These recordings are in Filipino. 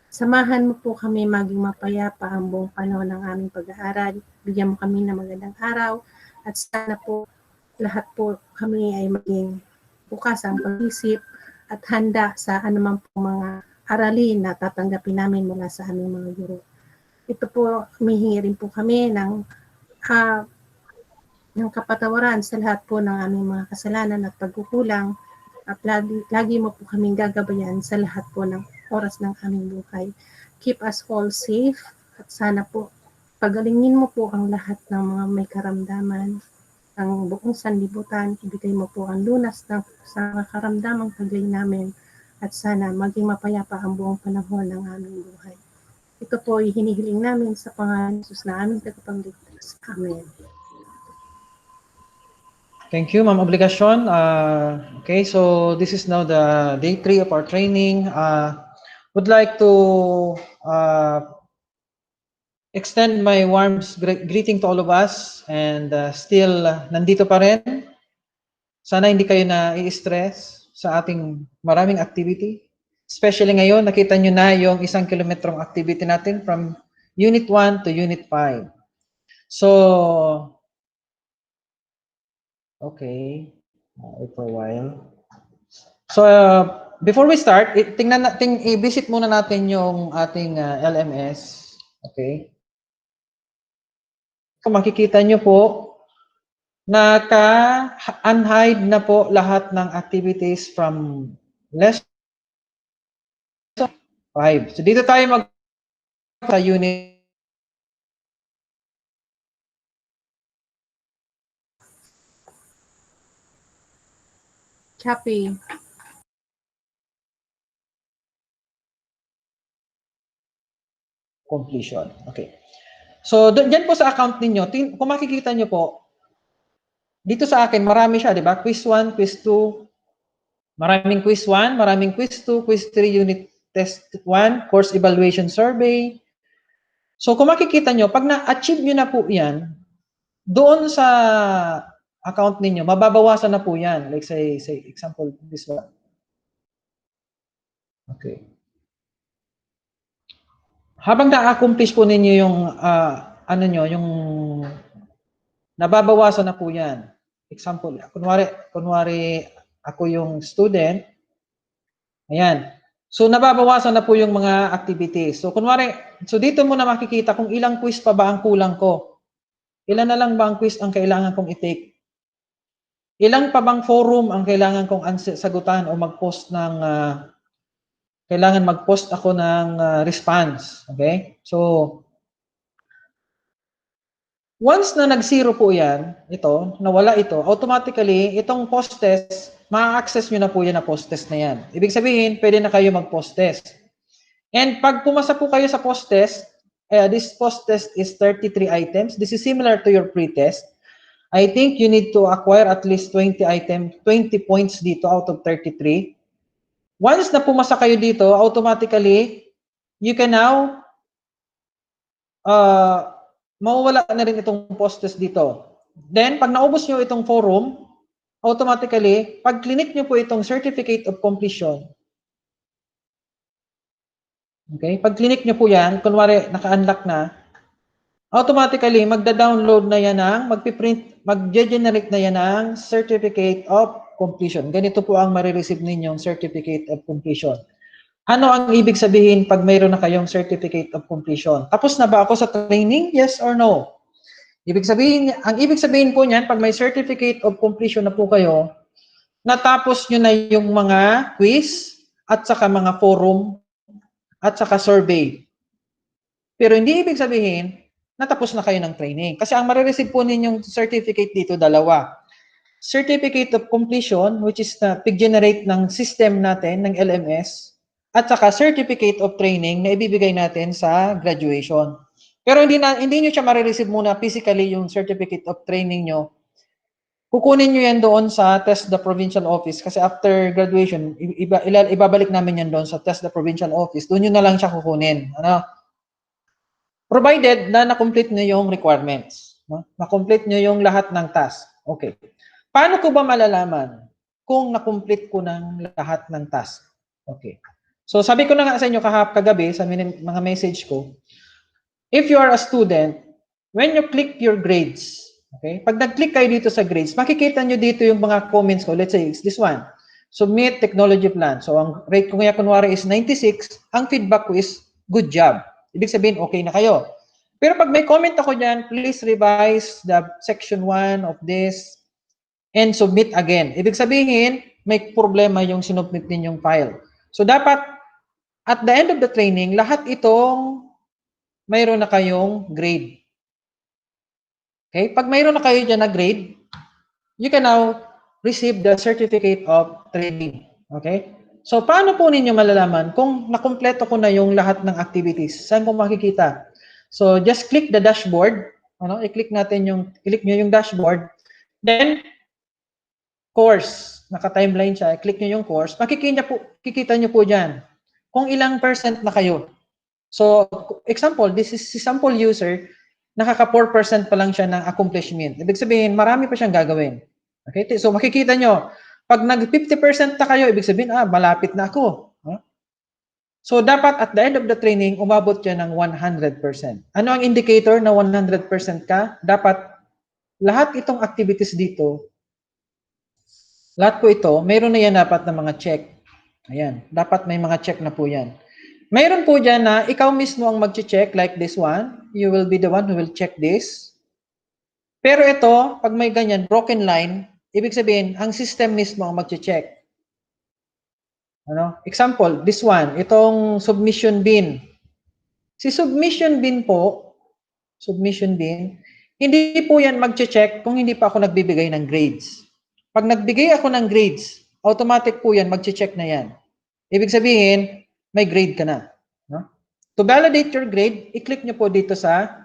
Samahan mo po kami maging mapayapa ang buong panahon ng aming pag-aaral. Bigyan mo kami ng magandang araw at sana po lahat po kami ay maging bukas ang pag-isip at handa sa anumang po mga aralin na tatanggapin namin mula sa aming mga guro. Ito po, humihingi rin po kami ng kapatawaran sa lahat po ng aming mga kasalanan at pagkukulang at lagi mo po kaming gagabayan sa lahat po ng oras ng aming buhay. Keep us all safe at sana po pagalingin mo po ang lahat ng mga may karamdaman, ang buong sanlibutan, ibigay mo po ang lunas sa mga karamdamang pagay namin at sana maging mapayapa ang buong panahon ng aming buhay. Ito po ay hinihiling namin sa pangalan ng Jesus na aming tagapagligtas. Amen. Thank you, Ma'am Obligasyon. Okay, so this is now the day 3 of our training. Would like to extend my warm greeting to all of us and still nandito pa rin. Sana hindi kayo na-i-stress sa ating maraming activity. Especially ngayon, nakita nyo na yung 1 kilometrong activity natin from Unit 1 to Unit 5. So, okay. Wait for a while. So, before we start, i-visit muna natin yung ating LMS. Okay. Kung makikita nyo po, naka-unhide na po lahat ng activities from lesson 5. So, dito tayo sa unit. Copy. Completion. Okay. So, dyan po sa account ninyo, kung makikita nyo po, dito sa akin, marami siya, di ba? Quiz 1, quiz 2, maraming quiz 1, maraming quiz 2, quiz 3, unit test 1, course evaluation survey. So, kung makikita nyo, pag na-achieve nyo na po yan, doon sa account ninyo, mababawasan na po yan. Like say example, this one. Okay. Habang na-accomplish po ninyo yung, yung nababawasan na po yan. Example, kunwari ako yung student. Ayan. So, nababawasan na po yung mga activities. So, so dito mo na makikita kung ilang quiz pa ba ang kulang ko. Ilan na lang ba ang quiz ang kailangan kong i-take? Ilang pa bang forum ang kailangan kong sagutan o mag-post ng, kailangan mag-post ako ng response. Okay? So, once na nag-zero po yan, nawala ito, automatically, itong post test, ma-access nyo na po yan na post test na yan. Ibig sabihin, pwede na kayo mag-post test. And pag pumasa po kayo sa post test, this post test is 33 items. This is similar to your pre-test. I think you need to acquire at least 20 points dito out of 33. Once na pumasa kayo dito, automatically, you can now, mawawala na rin itong post test dito. Then, pag naubos nyo itong forum, automatically, pag clinic nyo po itong certificate of completion, okay, pag clinic nyo po yan, kunwari naka-unlock na, automatically, magda-download na yan ng, mag-generate na yan ng certificate of completion. Ganito po ang marireceive ninyong certificate of completion. Ano ang ibig sabihin pag mayroon na kayong certificate of completion? Tapos na ba ako sa training? Yes or no? Ang ibig sabihin po niyan, pag may certificate of completion na po kayo, natapos nyo na yung mga quiz at saka mga forum at saka survey. Pero hindi ibig sabihin, natapos na kayo ng training. Kasi ang marireceive po ninyong certificate dito, dalawa. Certificate of completion, which is na pig-generate ng system natin, ng LMS, at saka certificate of training na ibibigay natin sa graduation. Pero hindi nyo siya marireceive muna physically yung certificate of training nyo. Kukunin nyo yan doon sa TESDA Provincial Office kasi after graduation, ibabalik namin yan doon sa TESDA Provincial Office. Doon nyo na lang siya kukunin. Ano? Provided na na-complete nyo yung requirements. No? Na-complete nyo yung lahat ng task. Okay. Paano ko ba malalaman kung na-complete ko ng lahat ng task? Okay. So sabi ko na nga sa inyo kagabi sa mga message ko, if you are a student, when you click your grades, okay, pag nag-click kayo dito sa grades, makikita nyo dito yung mga comments ko. Let's say, it's this one. Submit technology plan. So, ang rate ko ngayon, kunwari, is 96. Ang feedback ko is, good job. Ibig sabihin, okay na kayo. Pero pag may comment ako dyan, please revise the section 1 of this and submit again. Ibig sabihin, may problema yung sinubmit ninyong file. So, dapat, at the end of the training, lahat itong mayroon na kayong grade. Okay? Pag mayroon na kayo dyan na grade, you can now receive the certificate of training. Okay? So, paano po ninyo malalaman kung nakumpleto ko na yung lahat ng activities? Saan ko makikita? So, just click the dashboard. I-click click nyo yung dashboard. Then, course. Naka-timeline siya. I-click nyo yung course. Makikita nyo po dyan kung ilang percent na kayo. So, example, this is si sample user, nakaka 4% pa lang siya ng accomplishment. Ibig sabihin, marami pa siyang gagawin. Okay? So, makikita nyo, pag nag-50% na kayo, ibig sabihin, malapit na ako. So, dapat at the end of the training, umabot siya ng 100%. Ano ang indicator na 100% ka? Dapat, lahat itong activities dito, lahat po ito, mayroon na yan dapat na mga check. Ayan, dapat may mga check na po yan. Mayroon po dyan na ikaw mismo ang mag-check like this one. You will be the one who will check this. Pero ito, pag may ganyan, broken line, ibig sabihin, ang system mismo ang mag-check. Example, this one, itong submission bin. Si submission bin po, hindi po yan mag-check kung hindi pa ako nagbibigay ng grades. Pag nagbigay ako ng grades, automatic po yan, mag-check na yan. Ibig sabihin, may grade ka na. To validate your grade, i-click nyo po dito sa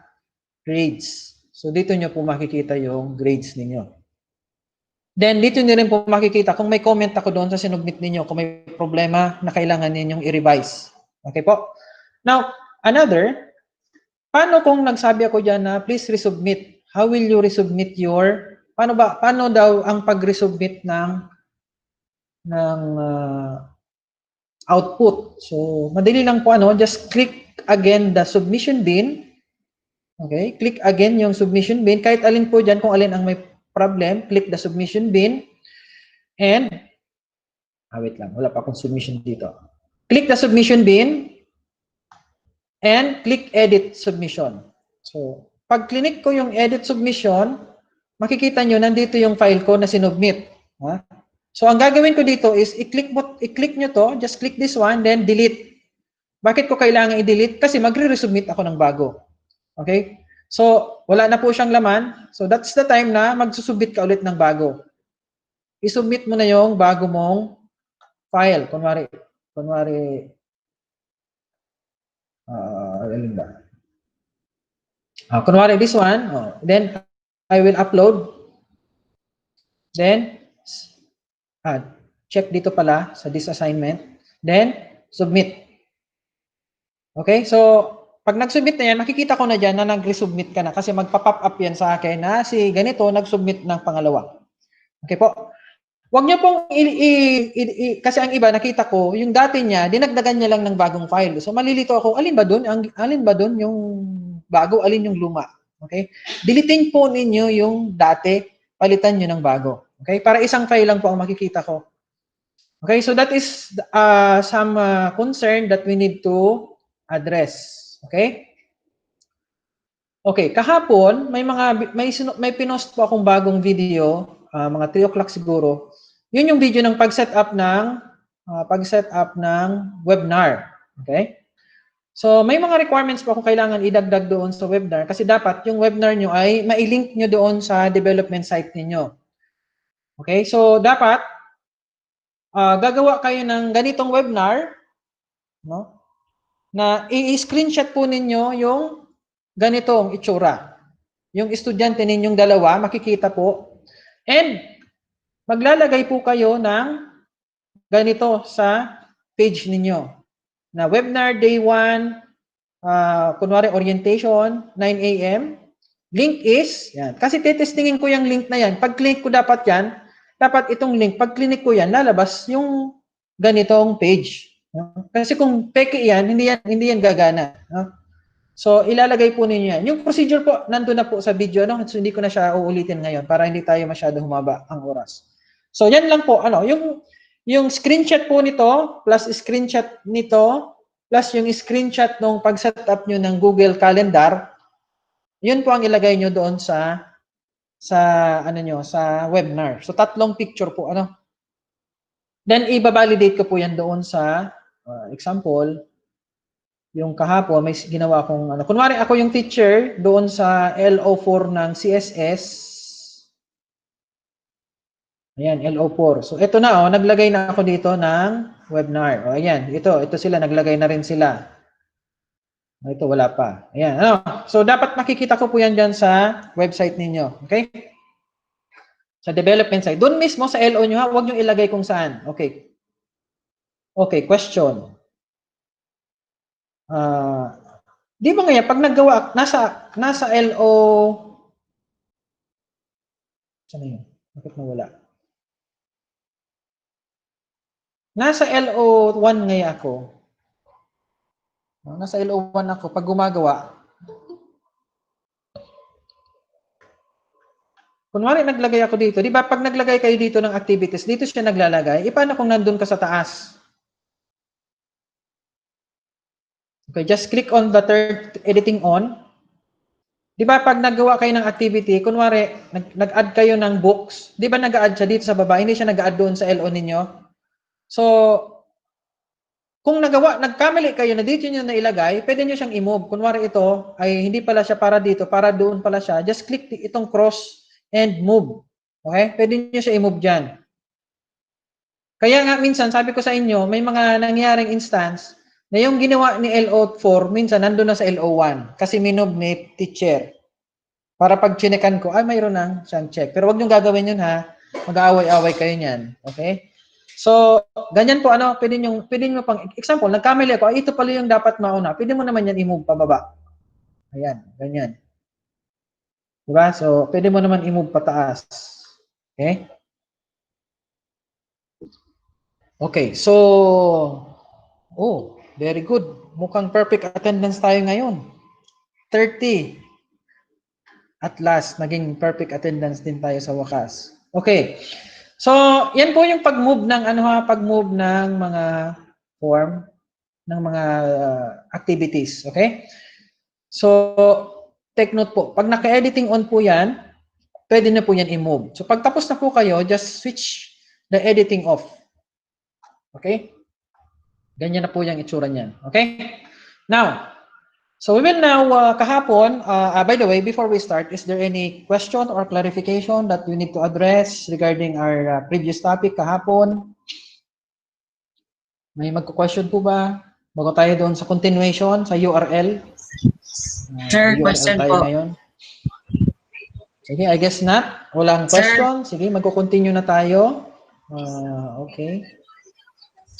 grades. So, dito nyo po makikita yung grades ninyo. Then, dito nyo rin po makikita kung may comment ako doon sa sinubmit ninyo, kung may problema na kailangan ninyong i-revise. Okay po? Now, another, paano kung nagsabi ako dyan na please resubmit? How will you resubmit your, paano daw ang pag-resubmit ng output? So, madali lang po just click again the submission bin. Okay, click again yung submission bin. Kahit alin po dyan, kung alin ang may problem, click the submission bin. And, wait lang, wala pa akong submission dito. Click the submission bin and click edit submission. So, pag click ko yung edit submission, makikita nyo, nandito yung file ko na sinubmit. So, ang gagawin ko dito is, i-click nyo to, just click this one, then delete. Bakit ko kailangan i-delete? Kasi magre-resubmit ako ng bago. Okay? So, wala na po siyang laman. So, that's the time na magsusubmit ka ulit ng bago. I-submit mo na yung bago mong file. Kunwari, alin ba? Kunwari, this one. Then, I will upload. Then, check dito pala sa this assignment. Then, submit. Okay? So, pag nag-submit na yan, makikita ko na dyan na nag-resubmit ka na kasi magpa-pop up yan sa akin na si ganito nag-submit ng pangalawa. Okay po? Huwag niyo pong kasi ang iba nakita ko, yung dati niya, dinagdagan niya lang ng bagong file. So malilito ako, alin ba doon yung bago, alin yung luma. Okay? Deleting po ninyo yung dati, palitan niyo ng bago. Okay? Para isang file lang po ang makikita ko. Okay? So that is some concern that we need to address. Okay? Okay, kahapon may pinost po akong bagong video, mga 3 o'clock siguro. Yun yung video ng pag-set up ng webinar. Okay? So, may mga requirements po kung kailangan idagdag doon sa webinar kasi dapat yung webinar nyo ay mai-link nyo doon sa development site ninyo. Okay? So, dapat gagawa kayo ng ganitong webinar, no? Na i-screenshot po ninyo yung ganitong itsura. Yung estudyante ninyong dalawa, makikita po. And, maglalagay po kayo ng ganito sa page ninyo. Na webinar day 1, kunwari orientation, 9 a.m. Link is, yan. Kasi tetestingin ko yung link na yan. Pag click ko dapat yan, dapat itong link, pag click ko yan, lalabas yung ganitong page. No? Kasi kung peke yan, hindi yan gagana. No? So, ilalagay po ninyo yan. Yung procedure po, nandun na po sa video, no? So, hindi ko na siya uulitin ngayon para hindi tayo masyado humaba ang oras. So, yan lang po, yung screenshot po nito, plus screenshot nito, plus yung screenshot nung pag-set up nyo ng Google Calendar, yun po ang ilagay nyo doon sa webinar. So, tatlong picture po, Then, i-validate ko po yan doon sa, example, yung kahapon, may ginawa akong, kunwari ako yung teacher doon sa LO4 ng CSS. Ayan, LO4. So, ito na, naglagay na ako dito ng webinar. O, ayan, ito sila, naglagay na rin sila. Ito, wala pa. Ayan, So, dapat makikita ko po yan dyan sa website ninyo. Okay? Sa development side. Doon mismo sa LO nyo, huwag nyo ilagay kung saan. Okay. Okay, question. Di ba ngayon, pag naggawa, nasa LO, saan yun? Bakit nawala? Nasa LO1 ngayon ako. Nasa LO1 ako, pag gumagawa, kunwari naglagay ako dito, di ba pag naglagay kayo dito ng activities, dito siya naglalagay, paano kung nandun ka sa taas? Okay, just click on the third editing on. Di ba pag naggawa kayo ng activity, kunwari nag-add kayo ng books, di ba nag-add siya dito sa baba, hindi siya nag-add doon sa LO ninyo? So, kung nagkamali kayo na dito nyo na ilagay, pwede nyo siyang i-move. Kunwari ito, ay hindi pala siya para dito, para doon pala siya. Just click itong cross and move. Okay? Pwede nyo siya i-move dyan. Kaya nga minsan, sabi ko sa inyo, may mga nangyaring instance na yung ginawa ni LO4, minsan nandun na sa LO1 kasi minove ni teacher. Para pag chinekan ko, ay mayroon na siyang check. Pero wag nyo gagawin yun ha. Mag-aaway-away kayo niyan. Okay? So, ganyan po, pwede nyo pang, example, nagkamali ako, ito pala yung dapat mauna. Pwede mo naman yan i-move pababa. Ayan, ganyan. Diba? So, pwede mo naman i-move pataas. Okay? Okay, so, very good. Mukhang perfect attendance tayo ngayon. 30. At last, naging perfect attendance din tayo sa wakas. Okay. So, yan po yung pag-move ng pag-move ng mga form ng mga activities, okay? So, take note po. Pag naka-editing on po yan, pwede na po yan i-move. So, pag tapos na po kayo, just switch the editing off. Okay? Ganyan na po yung itsura niyan. Okay? Now, so we will now, kahapon, by the way, before we start, is there any question or clarification that we need to address regarding our previous topic kahapon? May magko-question po ba? Bago tayo doon sa continuation, sa URL. Sir, URL question tayo po. ngayon. Sige, I guess not. Walang question. Sige, magko-continue na tayo. Okay.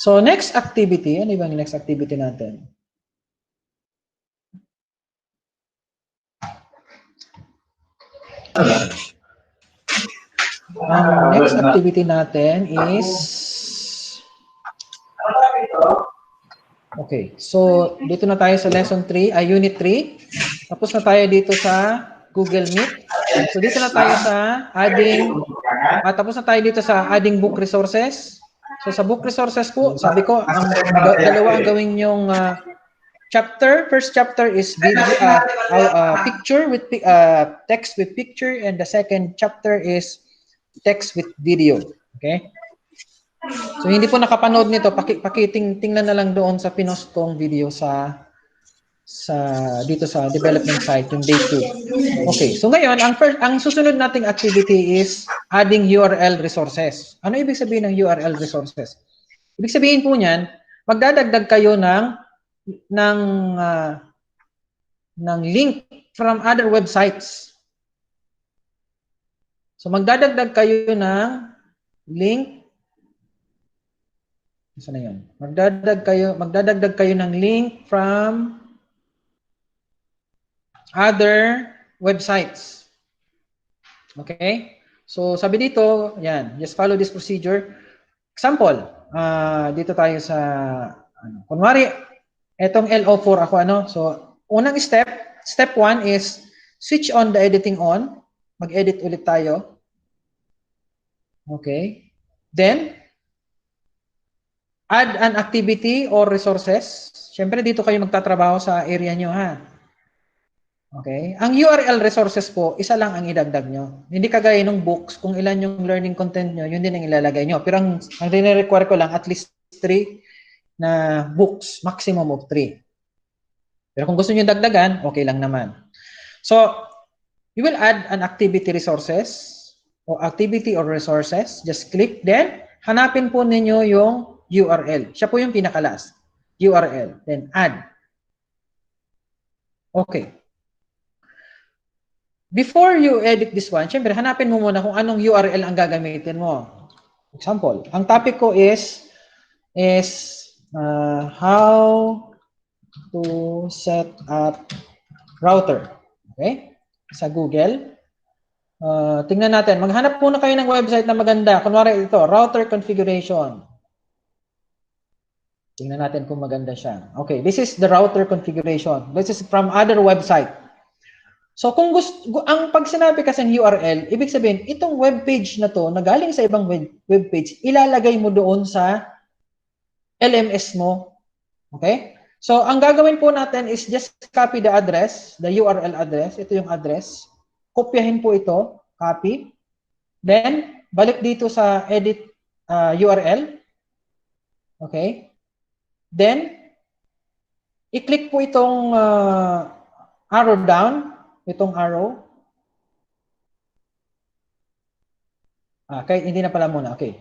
So, next activity. Ano ba yung next activity natin? Next activity natin is... Okay, so dito na tayo sa lesson 3, unit 3. Tapos na tayo dito sa Google Meet. So dito na tayo sa adding, tapos na tayo dito sa adding book resources. So sa book resources po, sabi ko, dalawa ang gawin yung chapter. First chapter is video, picture with text with picture, and the second chapter is text with video. Okay? So hindi po nakapanood nito, tingnan na lang doon sa pinost kong video dito sa development site, yung day 2. Okay, so ngayon ang susunod nating activity is adding URL resources. Ano ibig sabihin ng URL resources? Ibig sabihin po niyan, magdadagdag kayo ng link from other websites. So magdadagdag kayo ng link. Saan na yun? Magdadagdag kayo ng link from other websites. Okay? So, sabi dito, yan, just follow this procedure. Example, dito tayo sa Kunwari, etong LO4 ako, so, unang step 1 is, switch on the editing on. Mag-edit ulit tayo. Okay. Then, add an activity or resources. Siyempre, dito kayo magtatrabaho sa area nyo, ha? Okay. Ang URL resources po, isa lang ang idagdag nyo. Hindi kagaya ng books, kung ilan yung learning content nyo, yun din ang ilalagay nyo. Pero ang require ko lang, at least 3 na books, maximum of 3. Pero kung gusto nyo dagdagan, okay lang naman. So, you will add an activity resources or activity or resources. Just click, then hanapin po ninyo yung URL. Siya po yung pinakalas. URL. Then add. Okay. Before you edit this one, syempre hanapin mo muna kung anong URL ang gagamitin mo. Example, ang topic ko is how to set up router. Okay? Sa Google. Tingnan natin. Maghanap muna kayo ng website na maganda. Kunwari ito, router configuration. Tingnan natin kung maganda siya. Okay, this is the router configuration. This is from other website. So kung ang pag sinabi kasi ng URL, ibig sabihin, itong web page na to, na galing sa ibang web page, ilalagay mo doon sa LMS mo. Okay? So ang gagawin po natin is just copy the address, the URL address. Ito yung address. Kopyahin po ito, copy. Then, balik dito sa edit URL. Okay? Then, i-click po itong arrow down, itong arrow. Okay, hindi na pala muna. Okay.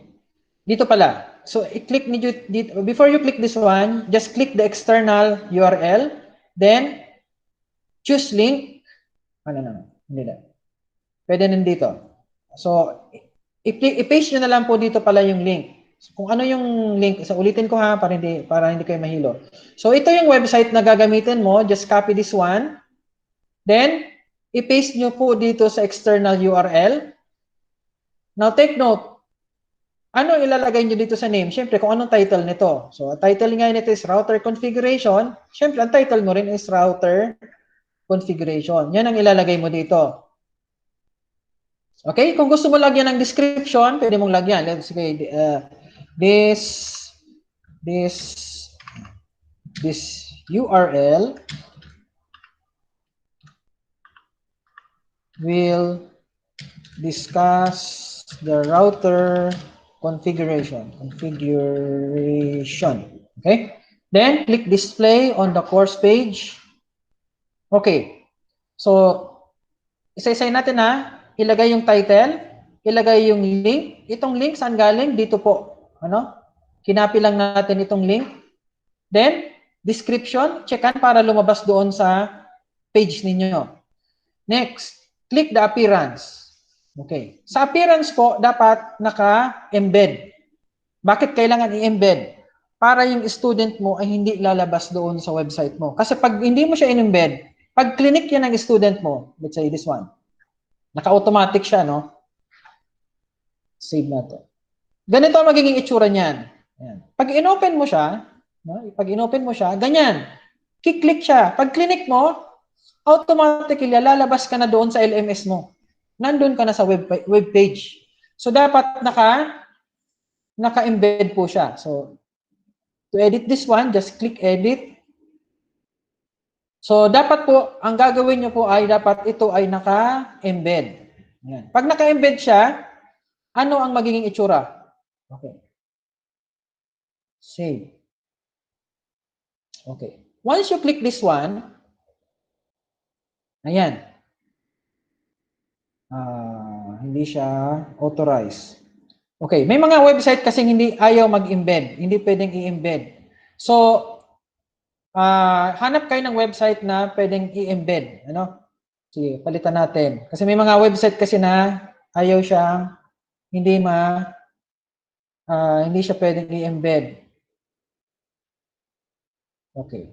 Dito pala. So, i-click niyo dito. Before you click this one, just click the external URL. Then, choose link. Hindi na. Pwede nandito. So, i-paste nyo na lang po dito pala yung link. So, kung ano yung link, so ulitin ko ha, para hindi kayo mahilo. So, ito yung website na gagamitin mo. Just copy this one. Then, i-paste nyo po dito sa external URL. Now, take note. Ano ilalagay nyo dito sa name? Siyempre, kung anong title nito. So, title nga nito is router configuration. Siyempre, ang title mo rin is router configuration. Yan ang ilalagay mo dito. Okay? Kung gusto mo lagyan ng description, pwede mong lagyan. Let's say, this URL will discuss the router configuration. Okay? Then, click display on the course page. Okay. So, isa-isay natin ha. Ilagay yung title, ilagay yung link. Itong link, saan galing? Dito po. Kinapi lang natin itong link. Then, description, checkan para lumabas doon sa page ninyo. Next, click the appearance. Okay. Sa appearance po, dapat naka-embed. Bakit kailangan i-embed? Para yung student mo ay hindi lalabas doon sa website mo. Kasi pag hindi mo siya in-embed, pag clinic yan ng student mo, let's say this one, naka-automatic siya, no? Save natin. Ganito ang magiging itsura niyan. Ayan. Pag inopen mo siya, ganyan. Kiklik siya. Pag clinic mo, automatically lalabas ka na doon sa LMS mo. Nandun ka na sa web page. So dapat naka-embed po siya. So to edit this one, just click edit. So dapat po ang gagawin niyo po ay dapat ito ay naka-embed. Ayan. Pag naka-embed siya, ano ang magiging itsura? Okay. Save. Okay. Once you click this one, ayan. Hindi siya authorized. Okay. May mga website kasi hindi ayaw mag-embed. Hindi pwedeng i-embed. So, hanap kayo ng website na pwedeng i-embed. Sige, palitan natin. Kasi may mga website kasi na ayaw siyang hindi siya pwedeng i-embed. Okay.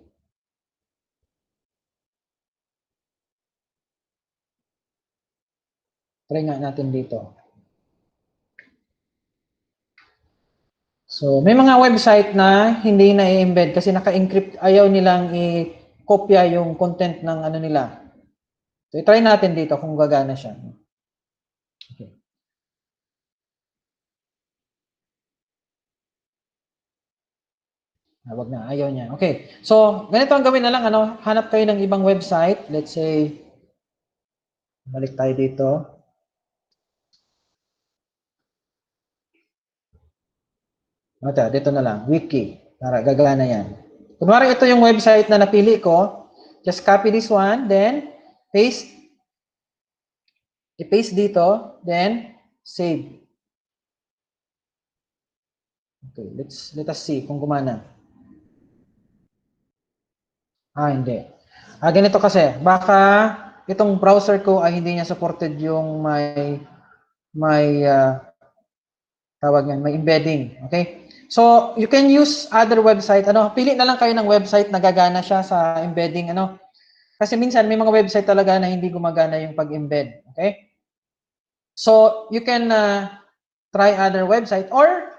Try nga natin dito. So, may mga website na hindi na i-embed kasi naka-encrypt, ayaw nilang i-kopya yung content ng ano nila. So, i-try natin dito kung gagana siya. Okay. Wag na, ayaw niya. Okay. So, ganito ang gawin na lang, ano, hanap kayo ng ibang website. Let's say, balik tayo dito. Ito, dito na lang, wiki. Para gagana yan. Kunwari ito yung website na napili ko. Just copy this one, then paste. I-paste dito, then save. Okay, let us see kung gumana. Hindi. Ganito kasi, baka itong browser ko ay hindi niya supported yung may tawag yan, may embedding. Okay? So, you can use other website. Ano, pili na lang kayo ng website na gagana siya sa embedding. Ano? Kasi minsan may mga website talaga na hindi gumagana yung pag-embed. Okay? So, you can try other website or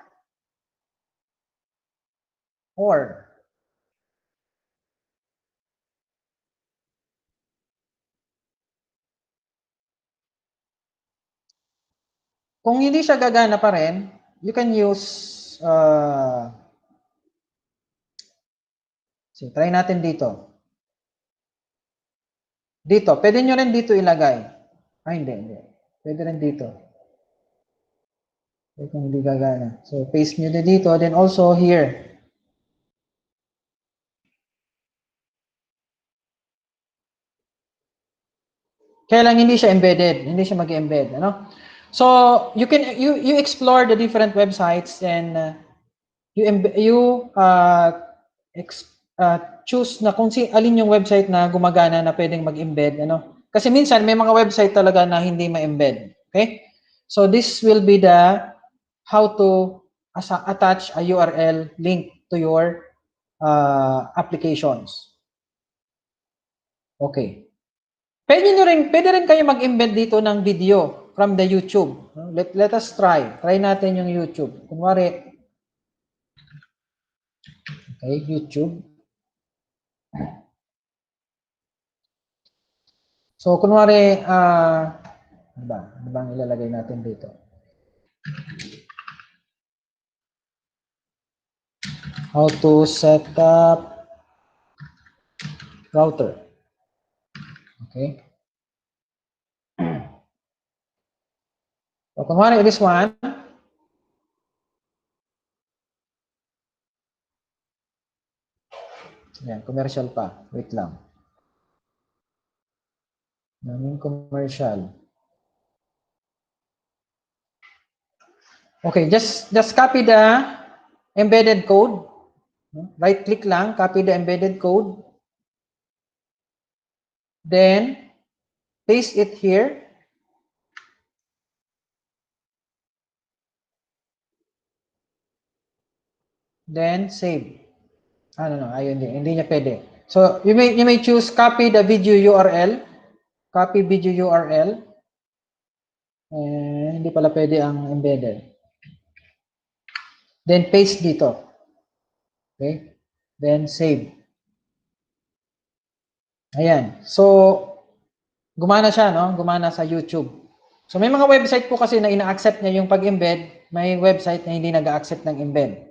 kung hindi siya gagana pa rin, you can use try natin dito. Dito, pwede nyo rin dito ilagay. Hindi. Pwede rin dito. Kung hindi gagana. So, paste nyo dito, then also here. Kaya lang hindi siya embedded, hindi siya mag-embed, ano? So, you explore the different websites and choose na kung alin yung website na gumagana na pwedeng mag-embed, ano? Kasi minsan may mga website talaga na hindi ma-embed, okay? So, this will be the how to attach a URL link to your applications. Okay. Pwede rin kayo mag-embed dito ng video from the YouTube. Let us try. Try natin yung YouTube. Kunwari, okay, YouTube. So, kunwari, ano ba ang ilalagay natin dito? How to set up router. Okay. So, kunwari, this one. Yan, commercial pa. Wait lang. Naming commercial. Okay, just copy the embedded code. Right click lang, copy the embedded code. Then, paste it here. Then, save. No, ayun din. Hindi niya pwede. So, you may choose copy the video URL. Copy video URL. Hindi pala pwede ang embedded. Then, paste dito. Okay? Then, save. Ayan. So, gumana siya, no? Gumana sa YouTube. So, may mga website po kasi na ina-accept niya yung pag-embed. May website na hindi nag-accept ng embed.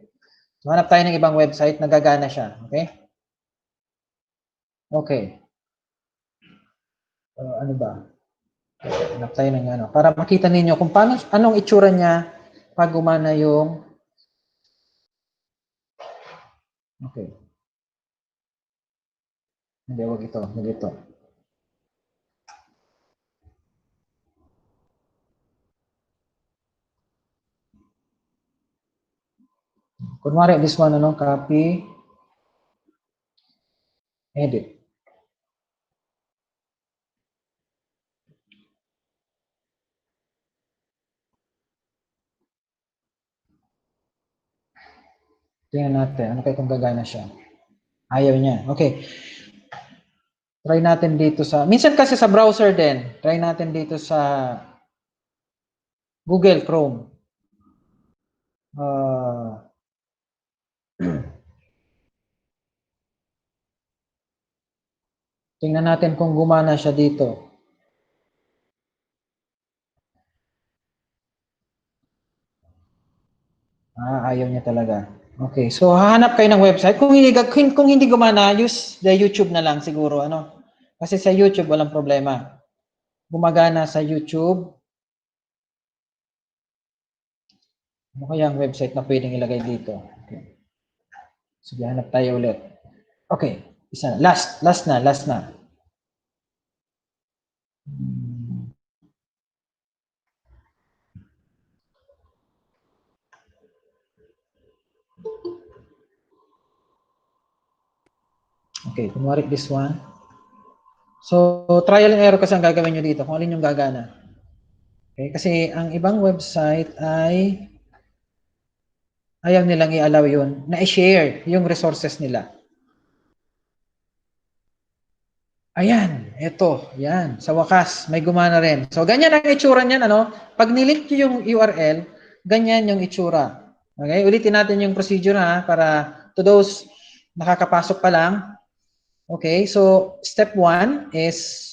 So, hanap tayo ng ibang website na gagana siya. Okay? Okay. Ano ba? Hanap tayo ng ano. Para makita ninyo kung paano, anong itsura niya pag gumana yung... Okay. Hindi, wag ito. Wag ito. Kunwari, this one, ano, copy, edit. Tingnan natin. Ano kaya kung gagana siya? Ayaw niya. Okay. Try natin dito sa... Minsan kasi sa browser din. Try natin dito sa Google Chrome. Tingnan natin kung gumana siya dito. Ayaw niya talaga. Okay, so hahanap kayo ng website. Kung hindi gumana, use the YouTube na lang siguro, ano? Kasi sa YouTube walang problema. Gumagana sa YouTube. Ano kaya ang website na pwedeng ilagay dito? Okay. Sige, hanap tayo ulit. Okay, isa na. Last na. Okay, kunwari this one. So, trial and error kasi ang gagawin nyo dito kung alin yung gagana. Okay, kasi ang ibang website ay ayaw nilang i-allow yun na i-share yung resources nila. Ayan, eto, yan. Sa wakas, may gumana rin. So, ganyan ang itsura niyan, ano? Pag nilink nyo yung URL, ganyan yung itsura. Okay, ulitin natin yung procedure ha, para to those nakakapasok pa lang. Okay, so step 1 is,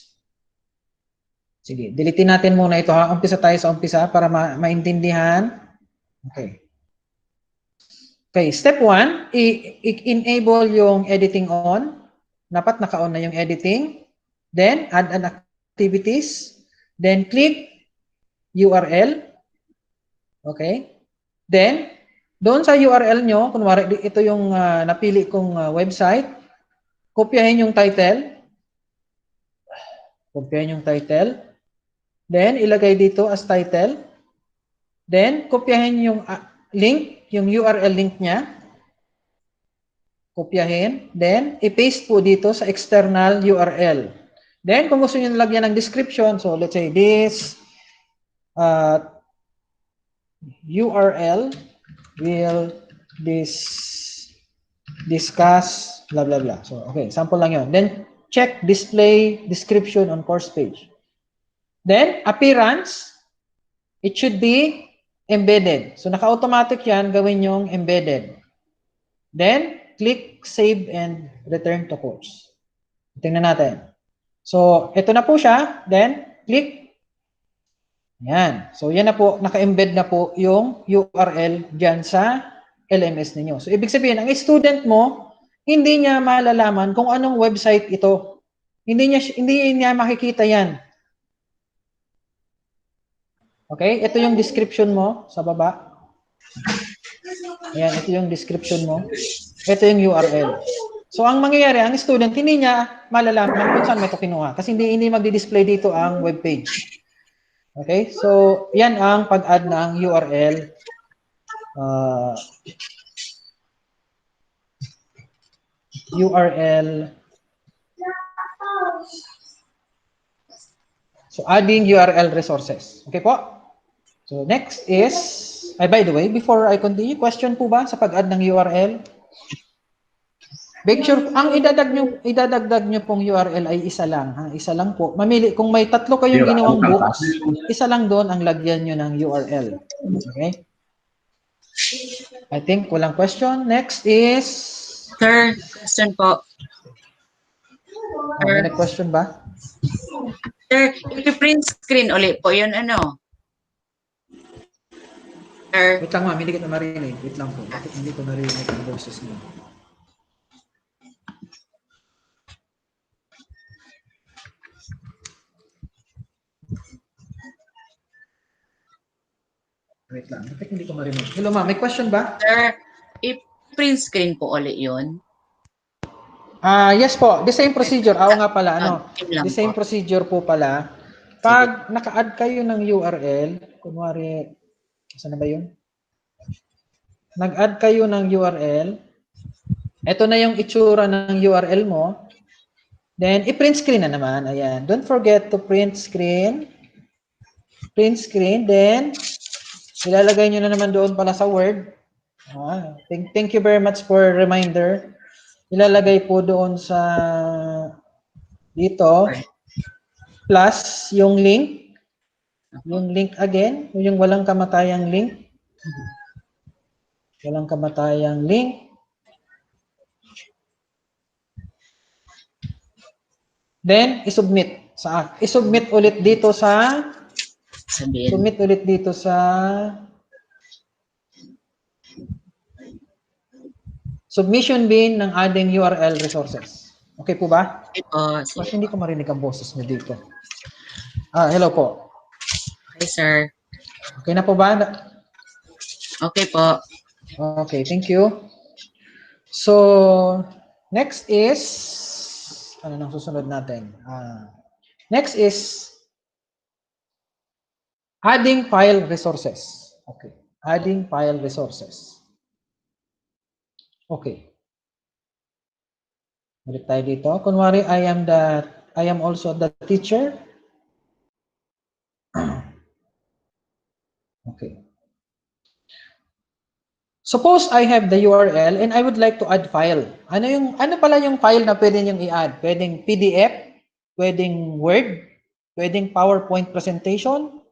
sige, deletein natin muna ito ha. Umpisa tayo sa umpisa para maintindihan. Okay. Okay, step 1, i-enable yung editing on. Dapat naka-on na yung editing. Then, add an activities. Then, click URL. Okay. Then, doon sa URL nyo, kunwari ito yung napili kong website, kopyahin yung title. Kopyahin yung title. Then, ilagay dito as title. Then, kopyahin yung link, yung URL link niya. Kopyahin. Then, i-paste po dito sa external URL. Then, kung gusto nyo nalagyan ng description, so let's say this URL will discuss blah blah blah. So, okay, sample lang yun. Then, check display description on course page. Then, appearance, it should be embedded. So, naka-automatic yan, gawin yung embedded. Then, click save and return to course. Tingnan natin. So, ito na po siya. Then, click. Yan. So, yan na po, naka-embed na po yung URL dyan sa LMS ninyo. So, ibig sabihin, ang student mo, hindi niya malalaman kung anong website ito. Hindi niya makikita yan. Okay? Ito yung description mo sa baba. Ayan, ito yung description mo. Ito yung URL. So, ang mangyayari, ang student, hindi niya malalaman kung saan mo ito kinuha. Kasi hindi magdi-display dito ang web page. Okay? So, yan ang pag-add ng URL. So, adding URL resources. Okay po? So, next is, by the way, before I continue, question po ba sa pag-add ng URL? Make sure, ang idadagdag nyo pong URL ay isa lang. Ha? Isa lang po. Mamili, kung may 3 kayong ginawang books, isa lang doon ang lagyan nyo ng URL. Okay? I think walang question. Next is... Sir, question po. May question ba? Sir, i-print screen ulit po yun, ano? Sir. Wait lang ma'am, hindi kita marinig. Wait lang po. Bakit hindi ko narinig ang boses mo? Wait lang. Bakit hindi ko marinig? Hello ma'am, may question ba? Sir, i-print screen po ulit yun. Yes po. The same procedure. Nga pala. The same procedure po pala. Pag naka-add kayo ng URL, kunwari, saan na ba yun? Nag-add kayo ng URL. Ito na yung itsura ng URL mo. Then, i-print screen na naman. Ayan. Don't forget to print screen. Print screen. Then, ilalagay nyo na naman doon pala sa Word. Thank you very much for reminder. Ilalagay po doon sa dito plus yung link. Yung link again. Yung walang kamatayang link. Walang kamatayang link. Then, isubmit. Isubmit ulit dito sa Sabihin. submit ulit dito sa submission bin ng adding URL resources. Okay po ba? Okay po. Mas Sige hindi po. ko marinig ang boses niyo dito. Hello po. Okay, sir. Okay na po ba? Okay po. Okay, thank you. So, next is, ano nang susunod natin? Next is, adding file resources. Okay, adding file resources. Okay. Balik tayo dito. Kunwari, I am also the teacher. Okay. Suppose I have the URL and I would like to add file. Ano pala yung file na pwede niyong i-add? Pwedeng PDF, pwedeng Word, pwedeng PowerPoint presentation,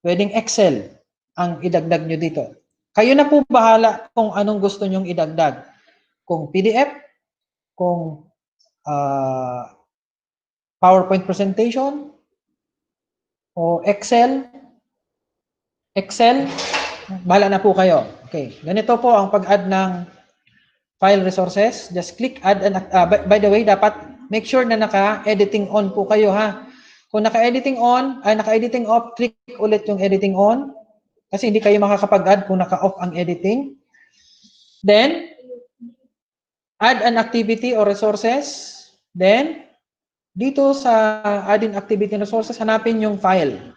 pwedeng Excel ang idagdag nyo dito. Kayo na po bahala kung anong gusto nyong idagdag. Kung PDF, kung PowerPoint presentation, o Excel, bahala na po kayo. Okay, ganito po ang pag-add ng file resources. Just click add and by the way, dapat make sure na naka-editing on po kayo ha. Kung naka-editing on, naka-editing off, click ulit yung editing on kasi hindi kayo makakapag-add kung naka-off ang editing. Then add an activity or resources. Then dito sa adding activity and resources, hanapin yung file.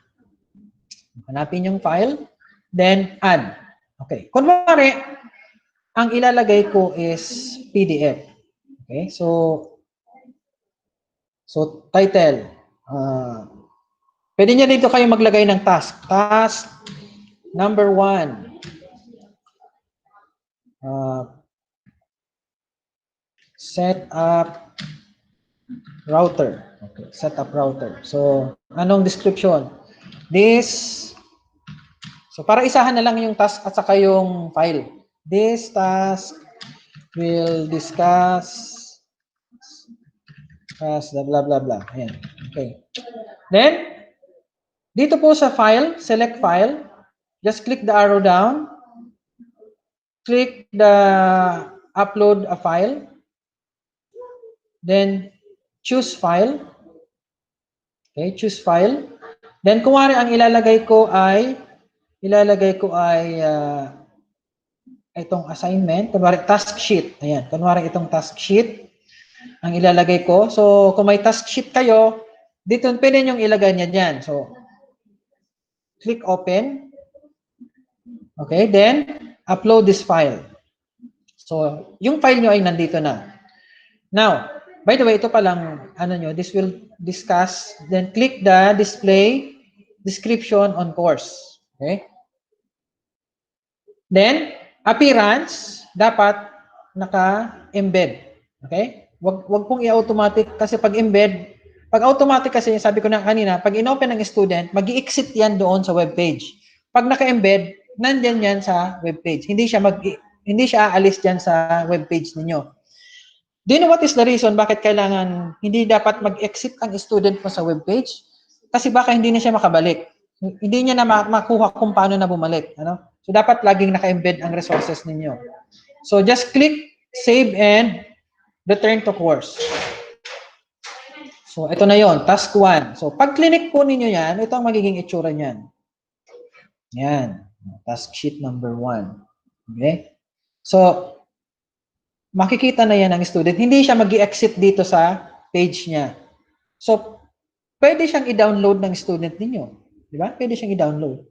Hanapin yung file, then add. Okay. Kunwari, ang ilalagay ko is PDF. Okay, so title. Pwede niya dito kayo maglagay ng task. Task number 1. Set up router. Okay, set up router. So, anong description? So, para isahan na lang yung task at saka yung file. This task will discuss as blah blah blah. Ayan. Okay. Then, dito po sa file, select file. Just click the arrow down. Click the upload a file. Then, choose file. Okay, choose file. Then, kunwari ang ilalagay ko ay itong assignment. Kunwari, task sheet. Ayan, kunwari itong task sheet ang ilalagay ko. So, kung may task sheet kayo, dito pwede nyo ilagay niya dyan. So, click open. Okay, then, upload this file. So, yung file nyo ay nandito na. Now, by the way, ito palang, this will discuss, then click the display description on course. Okay? Then, appearance, dapat naka-embed. Okay? Wag pong i-automatic kasi pag automatic kasi, sabi ko na kanina, pag inopen ng student, mag-i-exit yan doon sa web page. Pag naka-embed, nandiyan yan sa web page. Hindi siya aalis diyan sa web page ninyo. Do you know what is the reason bakit kailangan hindi dapat mag-exit ang student mo sa web page? Kasi baka hindi na siya makabalik. Hindi niya na makuha kung paano na bumalik, So dapat laging naka-embed ang resources ninyo. So just click save and return to course. So ito na 'yon, task 1. So pag clinic po ninyo 'yan, ito ang magiging itsura niyan. Yan, task sheet number 1. Okay? So makikita na yan ng student. Hindi siya mag-i-exit dito sa page niya. So, pwede siyang i-download ng student ninyo. Di ba? Pwede siyang i-download.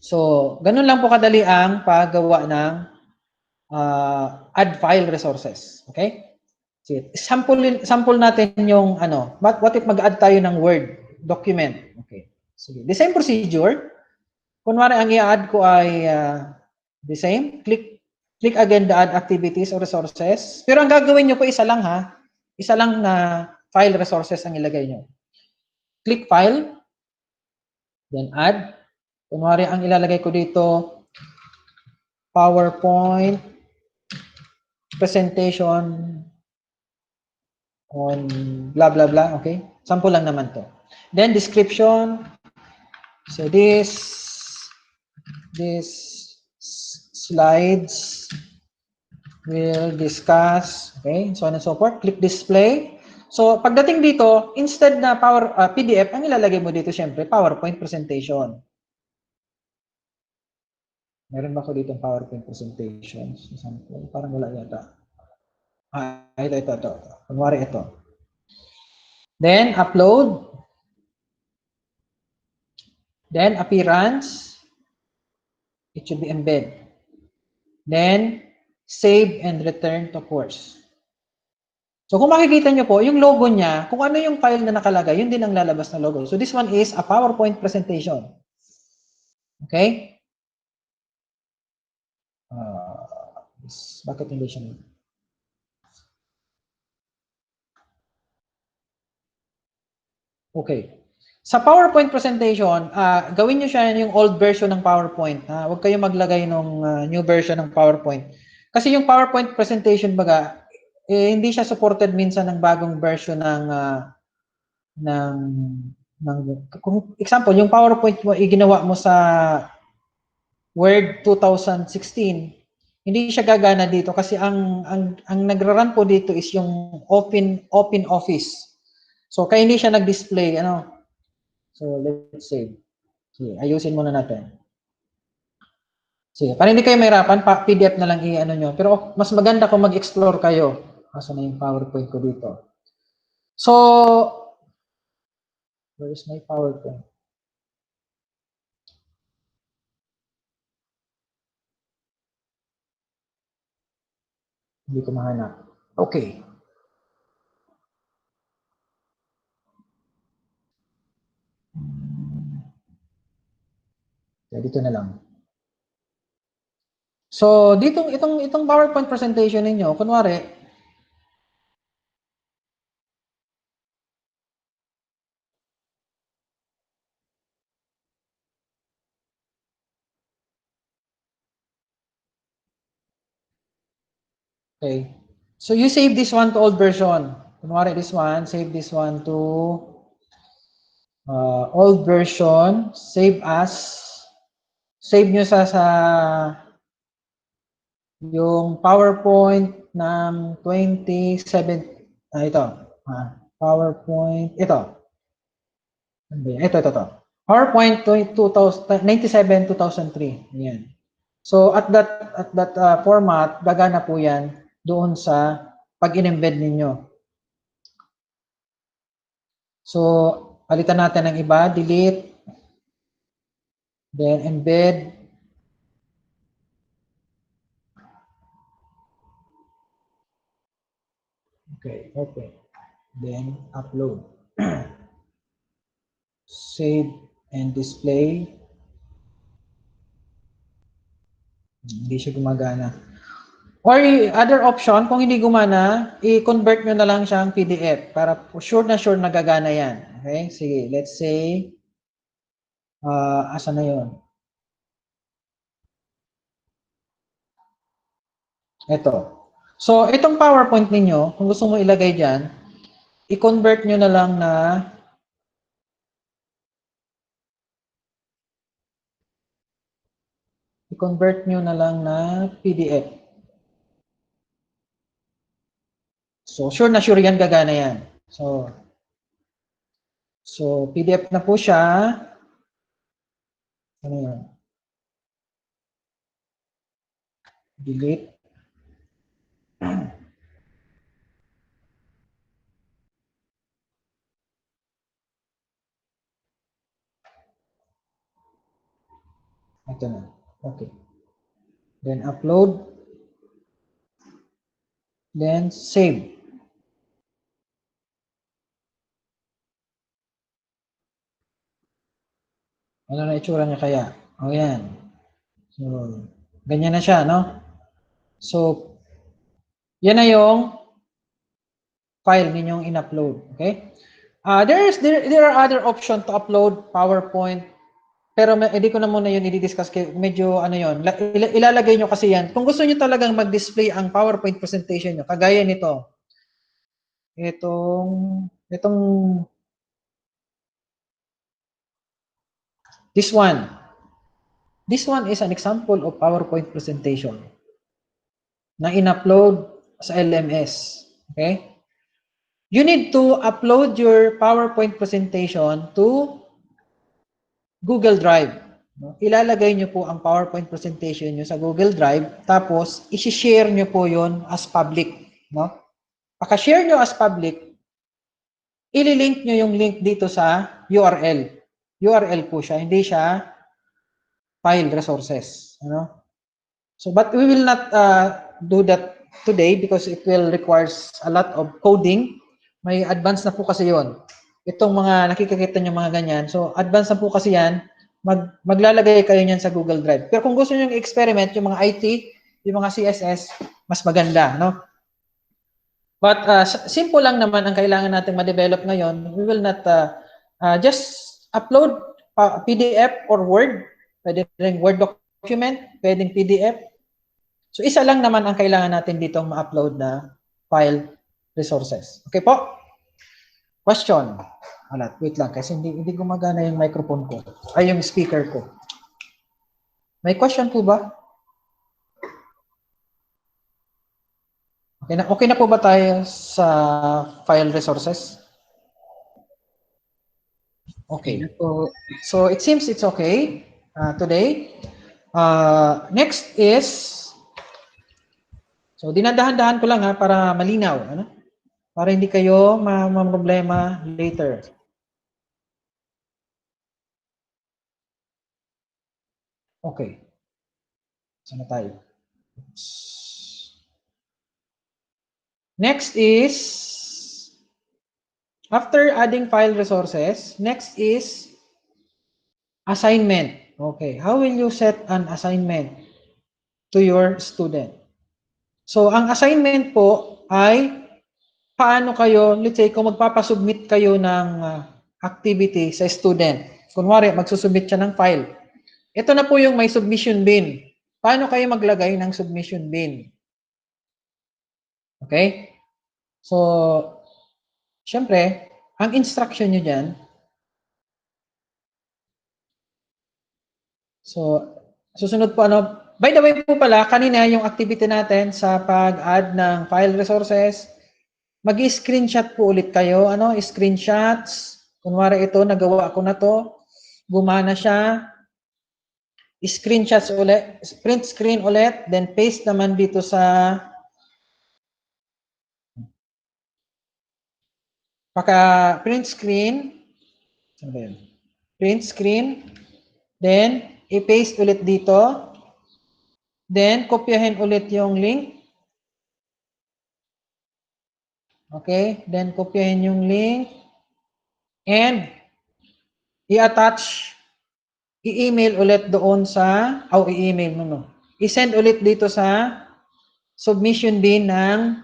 So, ganun lang po kadali ang paggawa ng add file resources. Okay? So, sample natin yung what if mag-add tayo ng Word document. Okay. Sige. The same procedure. Kunwari, ang i-add ko ay the same. Click again the add activities or resources. Pero ang gagawin nyo po isa lang ha. Isa lang na file resources ang ilagay nyo. Click file. Then add. Kunwari ang ilalagay ko dito PowerPoint presentation on blah, blah, blah. Okay? Sample lang naman to. Then, description. So, this slides will discuss, okay, so on and so forth. Click display. So, pagdating dito, instead na PDF, ang ilalagay mo dito, syempre, PowerPoint presentation. Meron ba ko dito PowerPoint presentation? Sample, parang wala yata. Ito. Kunwari ito. Then, upload. Then, appearance. It should be embed. Then, save and return to course. So, kung makikita nyo po, yung logo niya, kung ano yung file na nakalagay, yun din ang lalabas na logo. So, this one is a PowerPoint presentation. Okay? Bakit hindi siya? Okay. Sa PowerPoint presentation, gawin nyo siya yung old version ng PowerPoint. Huwag kayong maglagay ng new version ng PowerPoint. Kasi yung PowerPoint presentation baga, hindi siya supported minsan ng bagong version kung example, yung PowerPoint mo ginawa mo sa Word 2016, hindi siya gagana dito kasi ang nagra-run po dito is yung open office. So kaya hindi siya nag-display So let's say, sige, ayusin muna natin. Sige, para hindi kayo mahirapan, PDF na lang nyo. Pero mas maganda kung mag-explore kayo. Asa na yung PowerPoint ko dito. So, where is my PowerPoint? Hindi ko mahanap. Okay. So, dito na lang. So, itong PowerPoint presentation ninyo, kunwari, okay. So, you save this one to old version. Kunwari, this one, save this one to old version, save as, save nyo sa yung PowerPoint ng 27, ito, PowerPoint, ito. Ito. PowerPoint 97-2003. Yan. So at that format, gagana po yan doon sa pag-in-embed ninyo. So palitan natin ng iba, delete, then embed. Okay. Then upload. Save and display. Hindi siya gumagana. Or other option, kung hindi gumana, i-convert nyo na lang siyang PDF para sure na gagana yan. Okay? Sige, let's say, asa na yun? Ito. So, itong PowerPoint ninyo, kung gusto mo ilagay dyan, i-convert nyo na lang na PDF. So, sure na sure yan, gagana yan. So PDF na po siya. Ano yan? Delete. Ito na. Okay. Then upload. Then save. Ano na itsura niya kaya? O yan. So, ganyan na siya, no? So, yan na yung file ninyong in-upload. Okay? There are other options to upload PowerPoint. Pero hindi ko na muna yun i-discuss. Medyo ano yun. Ilalagay nyo kasi yan. Kung gusto nyo talagang mag-display ang PowerPoint presentation nyo, kagaya nito. itong this one. This one is an example of PowerPoint presentation na in-upload sa LMS. Okay? You need to upload your PowerPoint presentation to Google Drive. No? Ilalagay nyo po ang PowerPoint presentation nyo sa Google Drive, tapos isi-share nyo po yon as public. No? Pagka-share nyo as public, ililink nyo yung link dito sa URL. URL po siya, hindi siya file resources. Ano? So, but we will not do that today because it will requires a lot of coding. May advance na po kasi yon. Itong mga nakikita nyo mga ganyan. So, advance na po kasi yan. Maglalagay kayo niyan sa Google Drive. Pero kung gusto nyo yung experiment, yung mga IT, yung mga CSS, mas maganda, no? But simple lang naman ang kailangan natin ma-develop ngayon. We will not just upload PDF or Word. Pwede rin Word document, pwedeng PDF. So, isa lang naman ang kailangan natin dito ma-upload na file resources. Okay po? Question. Wait lang, kasi hindi gumagana yung microphone ko. Ay, yung speaker ko. May question po ba? Okay na po ba tayo sa file resources? Okay. So, it seems it's okay today. Next is, so dinadahan-dahan ko lang para malinaw. Ano? Para hindi kayo ma-problema later. Okay. Saan na tayo? Next is, after adding file resources, next is assignment. Okay. How will you set an assignment to your student? So, ang assignment po ay paano kayo, let's say, kung magpapasubmit kayo ng activity sa student. Kunwari, magsusubmit siya ng file. Ito na po yung may submission bin. Paano kayo maglagay ng submission bin? Okay? So, syempre, ang instruction nyo dyan, so, susunod po by the way po pala, kanina yung activity natin sa pag-add ng file resources, mag-screenshot po ulit kayo, screenshots, kunwari ito, nagawa ko na to, gumana siya, screenshots ulit, print screen ulit, then paste naman dito sa print screen, print screen, then i-paste ulit dito, then kopyahin ulit yung link, okay, then kopyahin yung link, and i-attach, i-email ulit doon sa, i-send ulit dito sa submission bin ng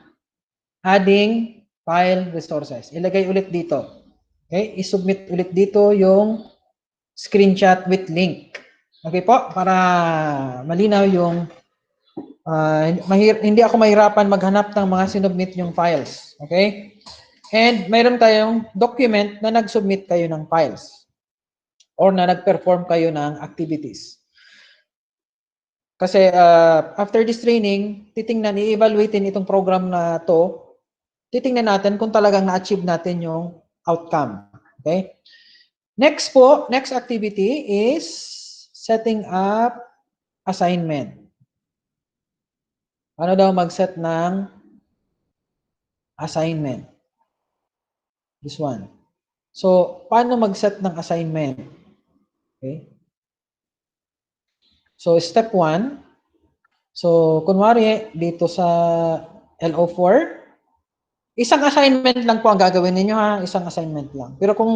adding file resources. Ilagay ulit dito. Okay? I-submit ulit dito yung screenshot with link. Okay po? Para malinaw yung hindi ako mahirapan maghanap ng mga sinubmit yung files. Okay? And mayroon tayong document na nag-submit kayo ng files or na nag-perform kayo ng activities. Kasi after this training, titingnan, i-evaluatein itong program na to, titingnan natin kung talagang na-achieve natin yung outcome. Okay? Next po, next activity is setting up assignment. Ano daw mag-set ng assignment? This one. So, paano mag-set ng assignment? Okay? So, step 1. So, kunwari, dito sa LO4, isang assignment lang po ang gagawin ninyo ha. Isang assignment lang. Pero kung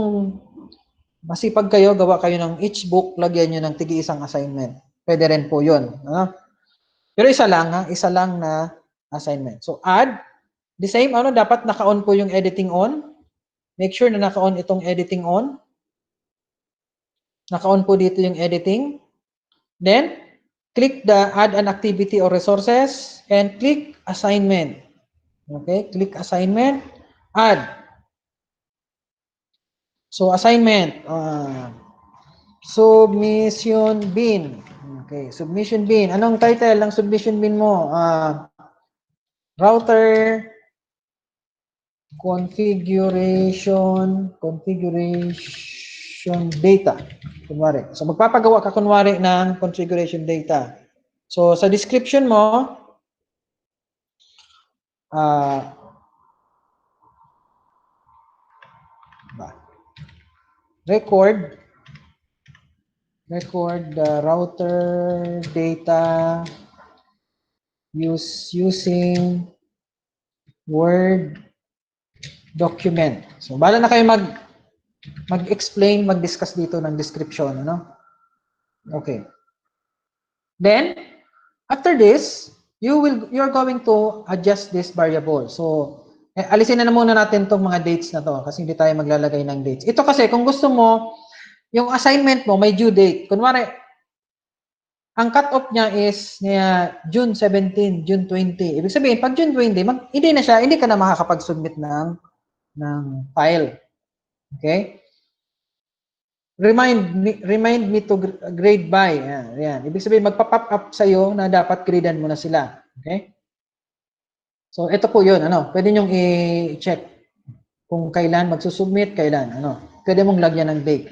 masipag kayo, gawa kayo ng each book, lagyan nyo ng tigi-isang assignment. Pwede rin po yun. Pero isa lang ha. Isa lang na assignment. So, add. The same, dapat naka-on po yung editing on. Make sure na naka-on itong editing on. Naka-on po dito yung editing. Then, click the add an activity or resources and click assignment. Okay, click assignment. Add. So, assignment. Submission bin. Okay, submission bin. Anong title ng submission bin mo? Router configuration data. Kunwari. So, magpapagawa ka kunwari ng configuration data. So, sa description mo, record the router data using Word document. So, bala na kayo mag-explain, mag-discuss dito ng description, ano? Okay. Then, after this, you're going to adjust this variable. So, alisin na muna natin tong mga dates na to kasi hindi tayo maglalagay ng dates. Ito kasi, kung gusto mo, yung assignment mo may due date. Kunwari, ang cut-off niya is June 17, June 20. Ibig sabihin, pag June 20, hindi ka na makakapag-submit ng file. Okay? Remind me to grade by. Yan. Ibig sabihin, magpa-pop up sa'yo na dapat gradean mo na sila. Okay? So, ito po yun. Pwede nyong i-check kung kailan magsusubmit, kailan. Pwede mong lagyan ng date.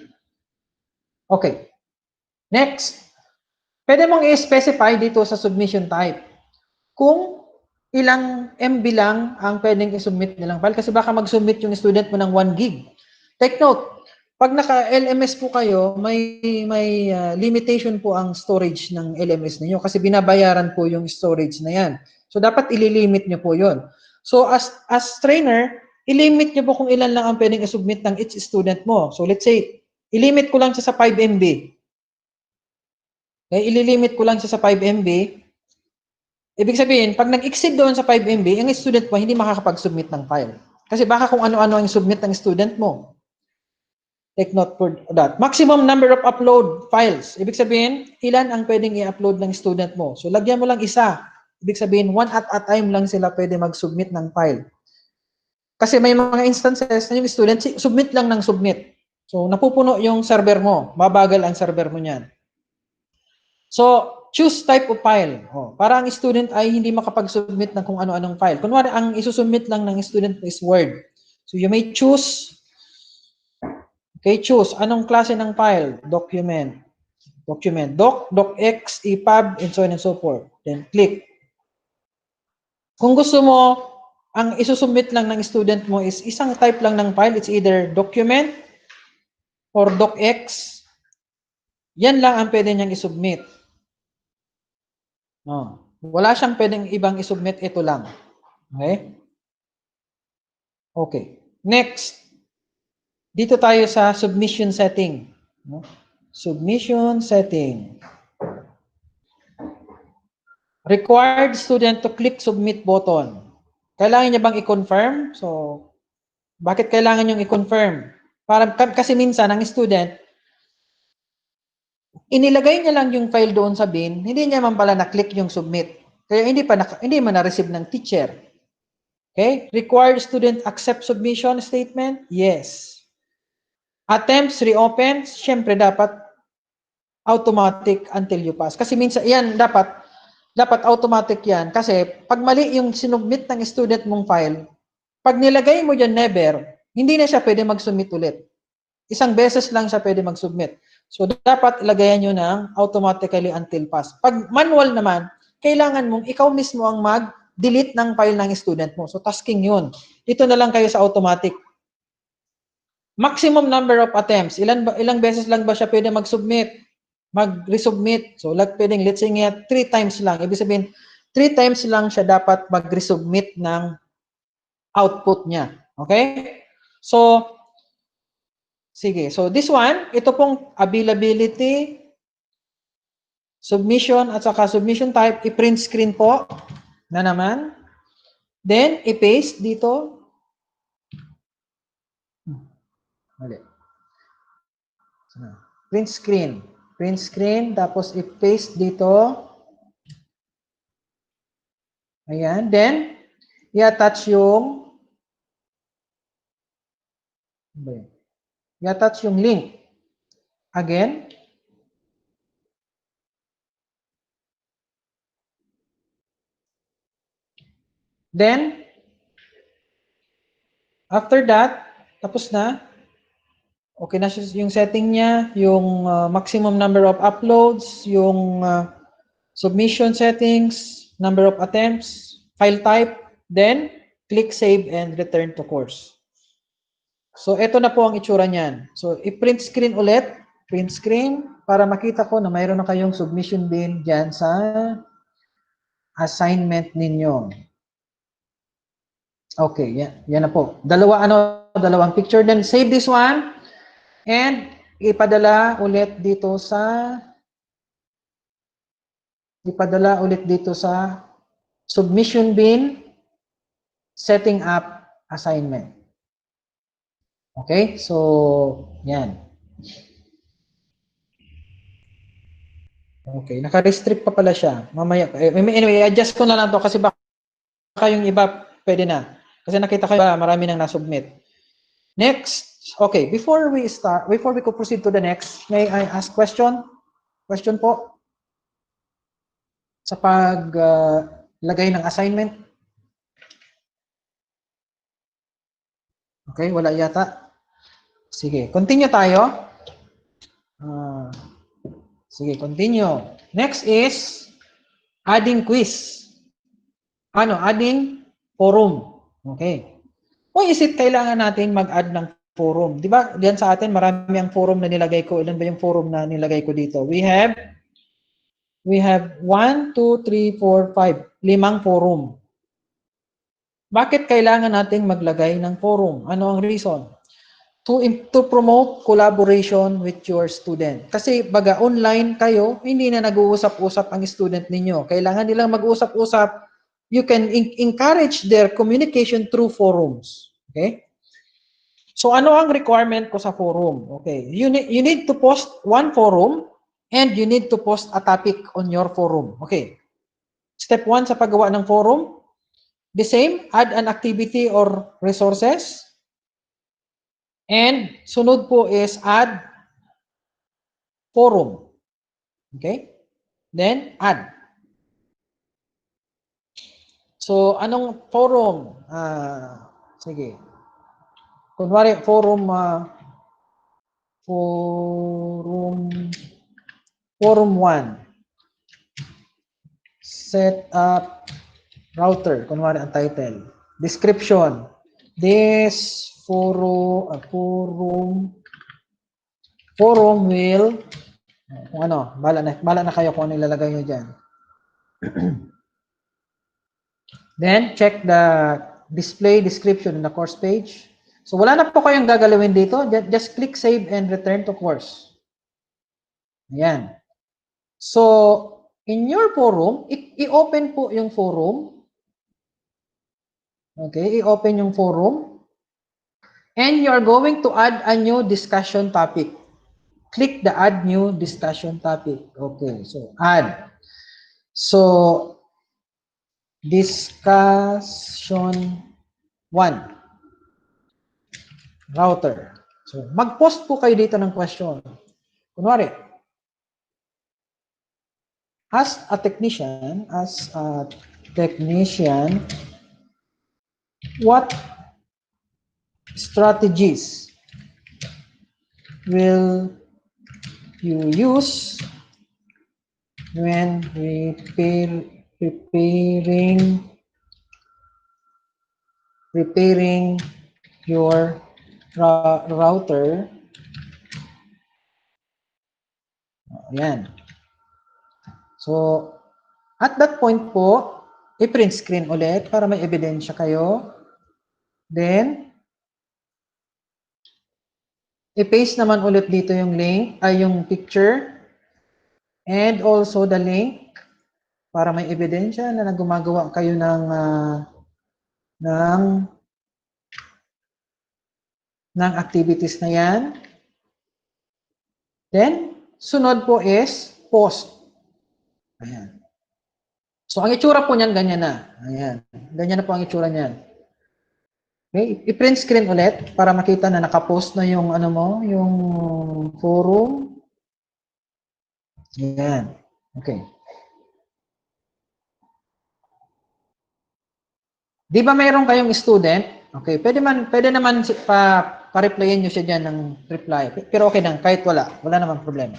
Okay. Next. Pwede mong i-specify dito sa submission type kung ilang MB lang ang pwedeng i-submit nilang file kasi baka mag-submit yung student mo ng 1 gig. Take note, pag naka-LMS po kayo, may limitation po ang storage ng LMS niyo kasi binabayaran po yung storage na yan. So, dapat ililimit nyo po yun. So, as trainer, ilimit nyo po kung ilan lang ang pwedeng i-submit ng each student mo. So, let's say, ilimit ko lang siya sa 5 MB. Okay, ililimit ko lang siya sa 5 MB. Ibig sabihin, pag nag-exceed doon sa 5 MB, yung student mo hindi makakapag-submit ng file. Kasi baka kung ano-ano ang submit ng student mo. Take note for that. Maximum number of upload files. Ibig sabihin, ilan ang pwedeng i-upload ng student mo. So, lagyan mo lang isa. Ibig sabihin, one at a time lang sila pwede mag-submit ng file. Kasi may mga instances na yung student, submit lang ng submit. So, napupuno yung server mo. Mabagal ang server mo niyan. So, choose type of file. Para ang student ay hindi makapag-submit ng kung ano-anong file. Kunwari, ang isusubmit lang ng student is Word. So, you may choose. Okay, choose. Anong klase ng file? Document. Doc, docx, EPUB, and so on and so forth. Then, click. Kung gusto mo, ang isusubmit lang ng student mo is isang type lang ng file. It's either document or docx. Yan lang ang pwede niyang isubmit. Wala siyang pwedeng ibang isubmit, ito lang. Okay? Okay. Next. Dito tayo sa submission setting. Submission setting. Required student to click submit button. Kailangan niya bang i-confirm? So, bakit kailangan niyong i-confirm? Kasi minsan, ang student, inilagay niya lang yung file doon sa bin, hindi niya man pala na-click yung submit. Kaya hindi man na-receive ng teacher. Okay? Required student accept submission statement? Yes. Attempts, reopen? Siyempre, dapat automatic until you pass. Kasi minsan, yan, dapat automatic yan. Kasi, pag mali yung sinubmit ng student mong file, pag nilagay mo dyan never, hindi na siya pwede mag-submit ulit. Isang beses lang siya pwede mag-submit. So, dapat ilagayan nyo ng automatically until pass. Pag manual naman, kailangan mong ikaw mismo ang mag-delete ng file ng student mo. So, tasking yun. Dito na lang kayo sa automatic. Maximum number of attempts. Ilang beses lang ba siya pwede mag-submit? Mag-resubmit. So, pwedeng, let's say nga, 3 times lang. Ibig sabihin, 3 times lang siya dapat mag-resubmit ng output niya. Okay? So, sige. So, this one, ito pong availability, submission, at saka submission type, i-print screen po na naman. Then, i-paste dito. Print screen. Print screen, tapos i-paste dito. Ayan. Then, i-attach yung I-attach yung link. Again. Then, after that, tapos na. Okay na yung setting niya, yung maximum number of uploads, yung submission settings, number of attempts, file type, then click save and return to course. So, ito na po ang itsura niyan. So, i-print screen ulit, print screen, para makita ko na mayroon na kayong submission bin dyan sa assignment ninyo. Okay, yan na po. Dalawang picture. Then, save this one. And ipadala ulit dito sa submission bin setting up assignment. Okay? So, yan. Okay, naka-restrict pa pala siya. Mamaya, anyway, adjust ko na lang to kasi baka yung iba pwede na. Kasi nakita ko marami nang na-submit. Next. Okay, before we proceed to the next, may I ask question? Question po? Sa paglagay ng assignment? Okay, wala yata. Sige, continue tayo. Sige, continue. Next is adding quiz. Adding forum. Okay. Why is it kailangan natin mag-add ng forum? Di ba, diyan sa atin, marami ang forum na nilagay ko. Ilan ba yung forum na nilagay ko dito? We have 1, 2, 3, 4, 5. 5 forum. Bakit kailangan nating maglagay ng forum? Ano ang reason? To promote collaboration with your student. Kasi baga online kayo, hindi na nag-uusap-usap ang student ninyo. Kailangan nilang mag-usap-usap. You can encourage their communication through forums. Okay? So ano ang requirement ko sa forum? Okay. You need to post one forum and you need to post a topic on your forum. Okay. Step 1 sa paggawa ng forum. The same, add an activity or resources. And sunod po is add forum. Okay? Then add. So anong forum? Sige. Kunwari forum 1. Set up router. Kunwari ang title. Description. This forum will bala na kayo kung ano ilalagay nyo dyan. Then, check the display description in the course page. So, wala na po kayong gagalawin dito. Just click save and return to course. Ayan. So, in your forum, i-open po yung forum. Okay, i-open yung forum. And you are going to add a new discussion topic. Click the add new discussion topic. Okay, so add. So, discussion 1. Router. So, mag-post po kayo dito ng question. Kunwari, as a technician, what strategies will you use when preparing your router? Ayan. So, at that point po, i-print screen ulit para may ebidensya kayo. Then, i-paste naman ulit dito yung link, yung picture. And also the link para may ebidensya na gumagawa kayo ng activities na yan. Then, sunod po is post. Ayan. So, ang itsura po niyan, ganyan na. Ayan. Ganyan na po ang itsura niyan. Okay, i-print screen ulit para makita na nakapost na yung ano mo, yung forum. Yan. Okay. Di ba mayroon kayong student? Okay, pwede naman pa-replyan niyo siya diyan ng reply. Pero okay lang kahit wala namang problema.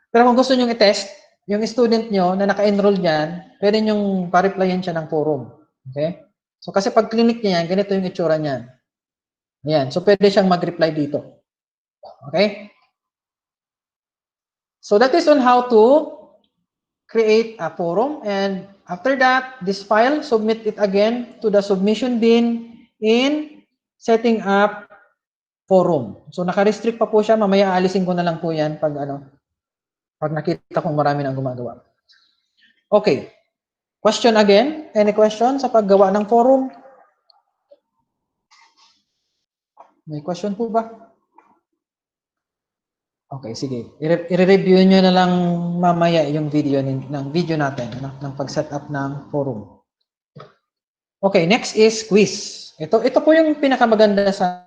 Pero kung gusto niyo i-test yung student niyo na naka-enroll diyan, pwede niyo pa-replyan siya ng forum. Okay? So kasi pag clinic niya yan, ganito yung itsura niyan. Ayan, so pwede siyang mag-reply dito. Okay? So that is on how to create a forum, and after that, this file, submit it again to the submission bin in setting up forum. So naka-restrict pa po siya, mamaya alisin ko na lang po yan pag nakita kong marami nang gumagawa. Okay. Question again? Any question sa paggawa ng forum? May question po ba? Okay, sige. I-review nyo na lang mamaya yung video ng video natin, ng pag-set up ng forum. Okay, next is quiz. Ito po yung pinakamaganda sa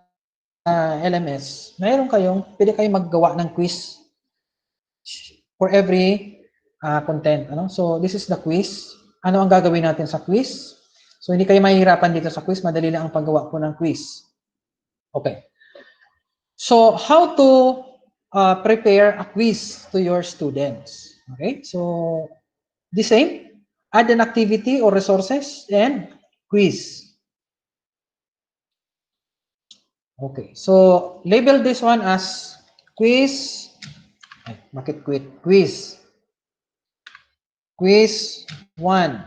LMS. Pwede kayong maggawa ng quiz for every content. So, this is the quiz. Ano ang gagawin natin sa quiz? So, hindi kayo mahihirapan dito sa quiz. Madali lang ang paggawa po ng quiz. Okay. So, how to prepare a quiz to your students? Okay. So, the same. Add an activity or resources and quiz. Okay. So, label this one as quiz. Bakit quit? Quiz. Quiz 1.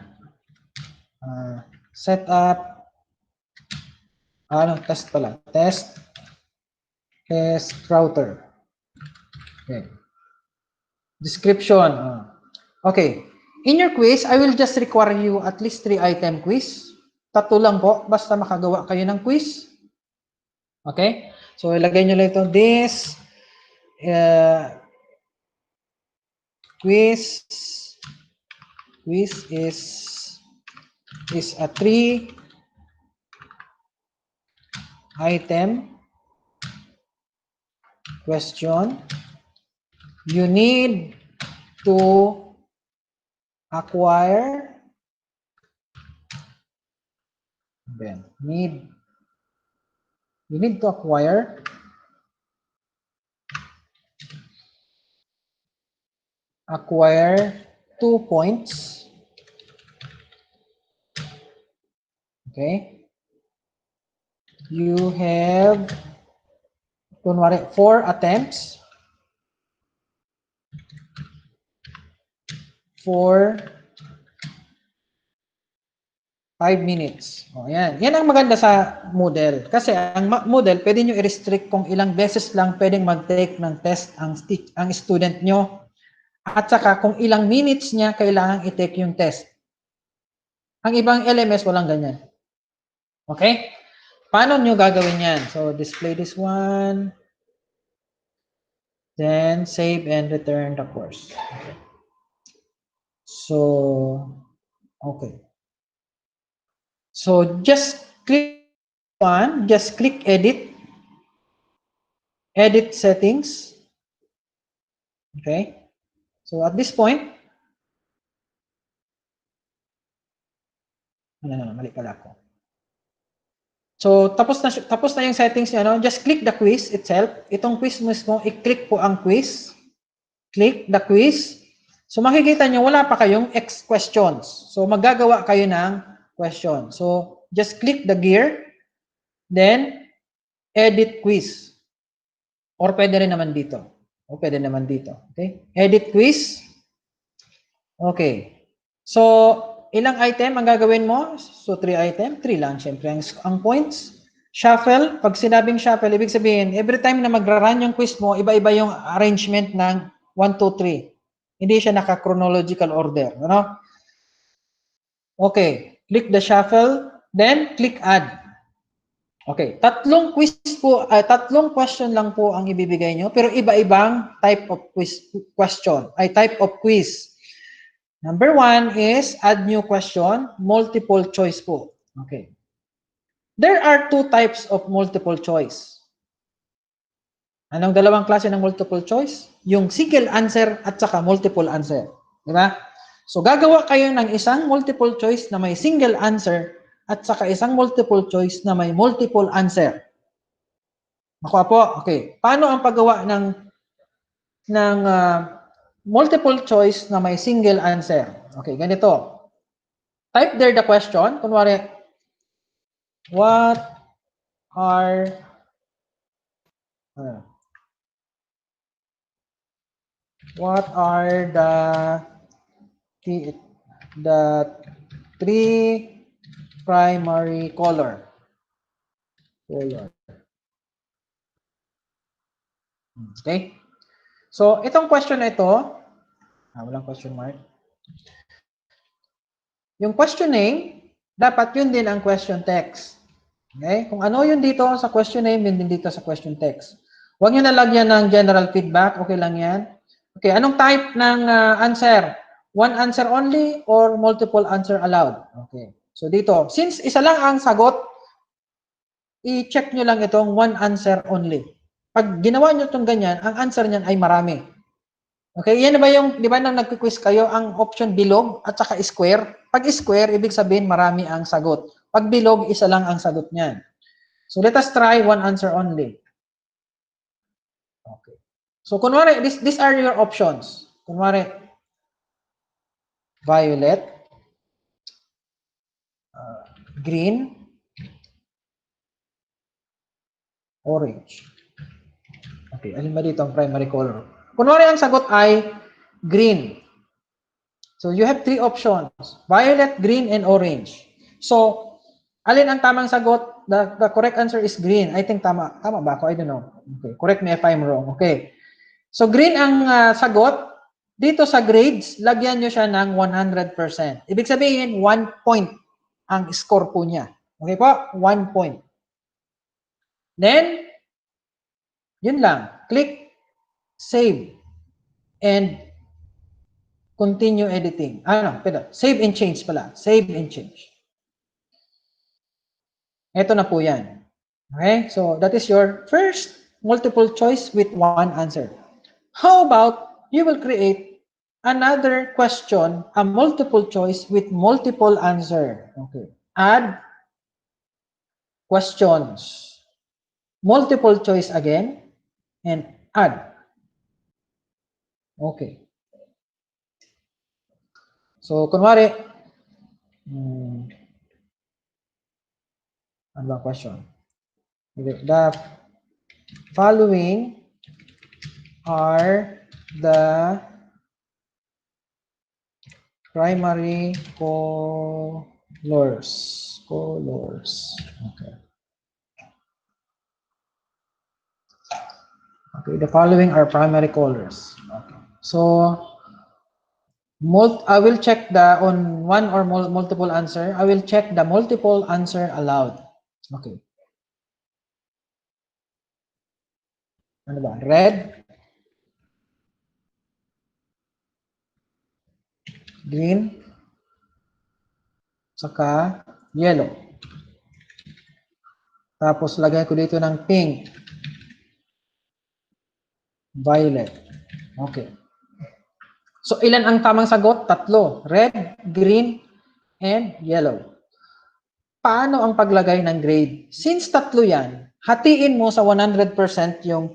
Set up. Test pala. Test router. Okay. Description. Okay. In your quiz, I will just require you at least 3-item quiz. 3 lang po. Basta makagawa kayo ng quiz. Okay? So, ilagay nyo lang ito. This quiz is a 3-item question. You need to acquire you need to acquire 2 points. Okay. You have 4 attempts for 5 minutes. Yan. Yan ang maganda sa Moodle. Kasi ang Moodle, pwede nyo i-restrict kung ilang beses lang pwedeng mag-take ng test ang student nyo. At saka kung ilang minutes niya kailangan i-take yung test. Ang ibang LMS walang ganyan. Okay? Paano nyo gagawin yan? So, display this one. Then, save and return the course. Okay. So, okay. So, just click edit settings. Okay. So, at this point, mali pala ako. So, tapos na yung settings niya, just click the quiz itself. Itong quiz mismo, i-click po ang quiz. Click the quiz. So, makikita nyo, wala pa kayong X questions. So, maggagawa kayo ng question. So, just click the gear, then, edit quiz. Or pwede rin naman dito. Okay? Edit quiz. Okay. So, ilang item ang gagawin mo? So, 3 item. 3 lang, syempre. Ang points. Shuffle. Pag sinabing shuffle, ibig sabihin, every time na magra-run yung quiz mo, iba-iba yung arrangement ng 1, 2, 3. Hindi siya naka-chronological order. Okay. Click the shuffle. Then, click add. Okay. 3 question lang po ang ibibigay nyo, pero iba-ibang type of type of quiz. Number 1 is add new question, multiple choice po. Okay. There are two types of multiple choice. Anong dalawang klase ng multiple choice? Yung single answer at saka multiple answer. Di ba? So, gagawa kayo ng isang multiple choice na may single answer at saka isang multiple choice na may multiple answer. Nakuha po? Okay. Paano ang paggawa ng multiple choice na may single answer? Okay, ganito. Type there the question. Kunwari, what are the three primary color? Okay? So, itong question na ito, walang question mark. Yung questioning, dapat yun din ang question text. Okay? Kung ano yun dito sa question name, yun din dito sa question text. Huwag nyo nalagyan ng general feedback. Okay lang yan. Okay, anong type ng answer? One answer only or multiple answer allowed? Okay. So dito, since isa lang ang sagot, i-check nyo lang itong one answer only. Pag ginawa nyo itong ganyan, ang answer niyan ay marami. Okay, yan na ba yung, di ba nang nagquiz kayo, ang option bilog at saka square? Pag square, ibig sabihin marami ang sagot. Pag bilog, isa lang ang sagot niyan. So let us try one answer only. Okay. So kunwari, these are your options. Kunwari, violet, green, orange. Okay, alin ba dito ang primary color? Kunwari ang sagot ay green. So you have three options, violet, green, and orange. So, alin ang tamang sagot? The correct answer is green. I think tama. Tama ba ako? I don't know. Okay, correct me if I'm wrong. Okay. So, green ang sagot. Dito sa grades, lagyan nyo siya ng 100%. Ibig sabihin, 1 point ang score po niya. Okay po? 1 point. Then, yun lang. Click save and continue editing. Save and change pala. Save and change. Ito na po yan. Okay? So, that is your first multiple choice with one answer. How about you will create another question, a multiple choice with multiple answer. Okay. Add questions. Multiple choice again and add. Okay. So, kunwari, ano ba question? The following are the primary colors. Okay. Okay, the following are primary colors. Okay. So, I will check on one or multiple answer. I will check the multiple answer allowed. Okay. Ano ba? Red, green, saka yellow. Tapos lagay ko dito ng pink, violet. Okay. So ilan ang tamang sagot? 3. Red, green, and yellow. Paano ang paglagay ng grade? Since 3 yan, hatiin mo sa 100% yung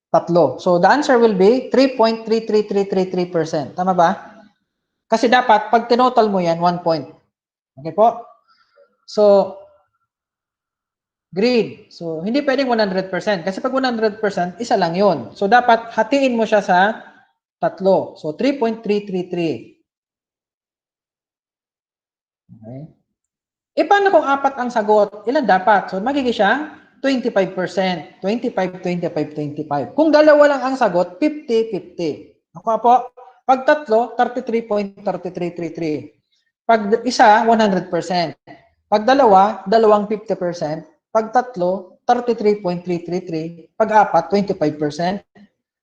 3. So the answer will be 3.33333%. Tama ba? Kasi dapat, pag tinotal mo yan, 1 point. Okay po? So, grade. So, hindi pwedeng 100%. Kasi pag 100%, isa lang yun. So, dapat hatiin mo siya sa 3. So, 3.333. Okay. Paano kung 4 ang sagot? Ilan dapat? So, magiging siya 25%. 25, 25, 25. Kung 2 lang ang sagot, 50, 50. Ako po, pag 3, 33.3333. Pag isa, 100%. Pag 2, 50%. Pag 3, 33.333. Pag 4, 25%.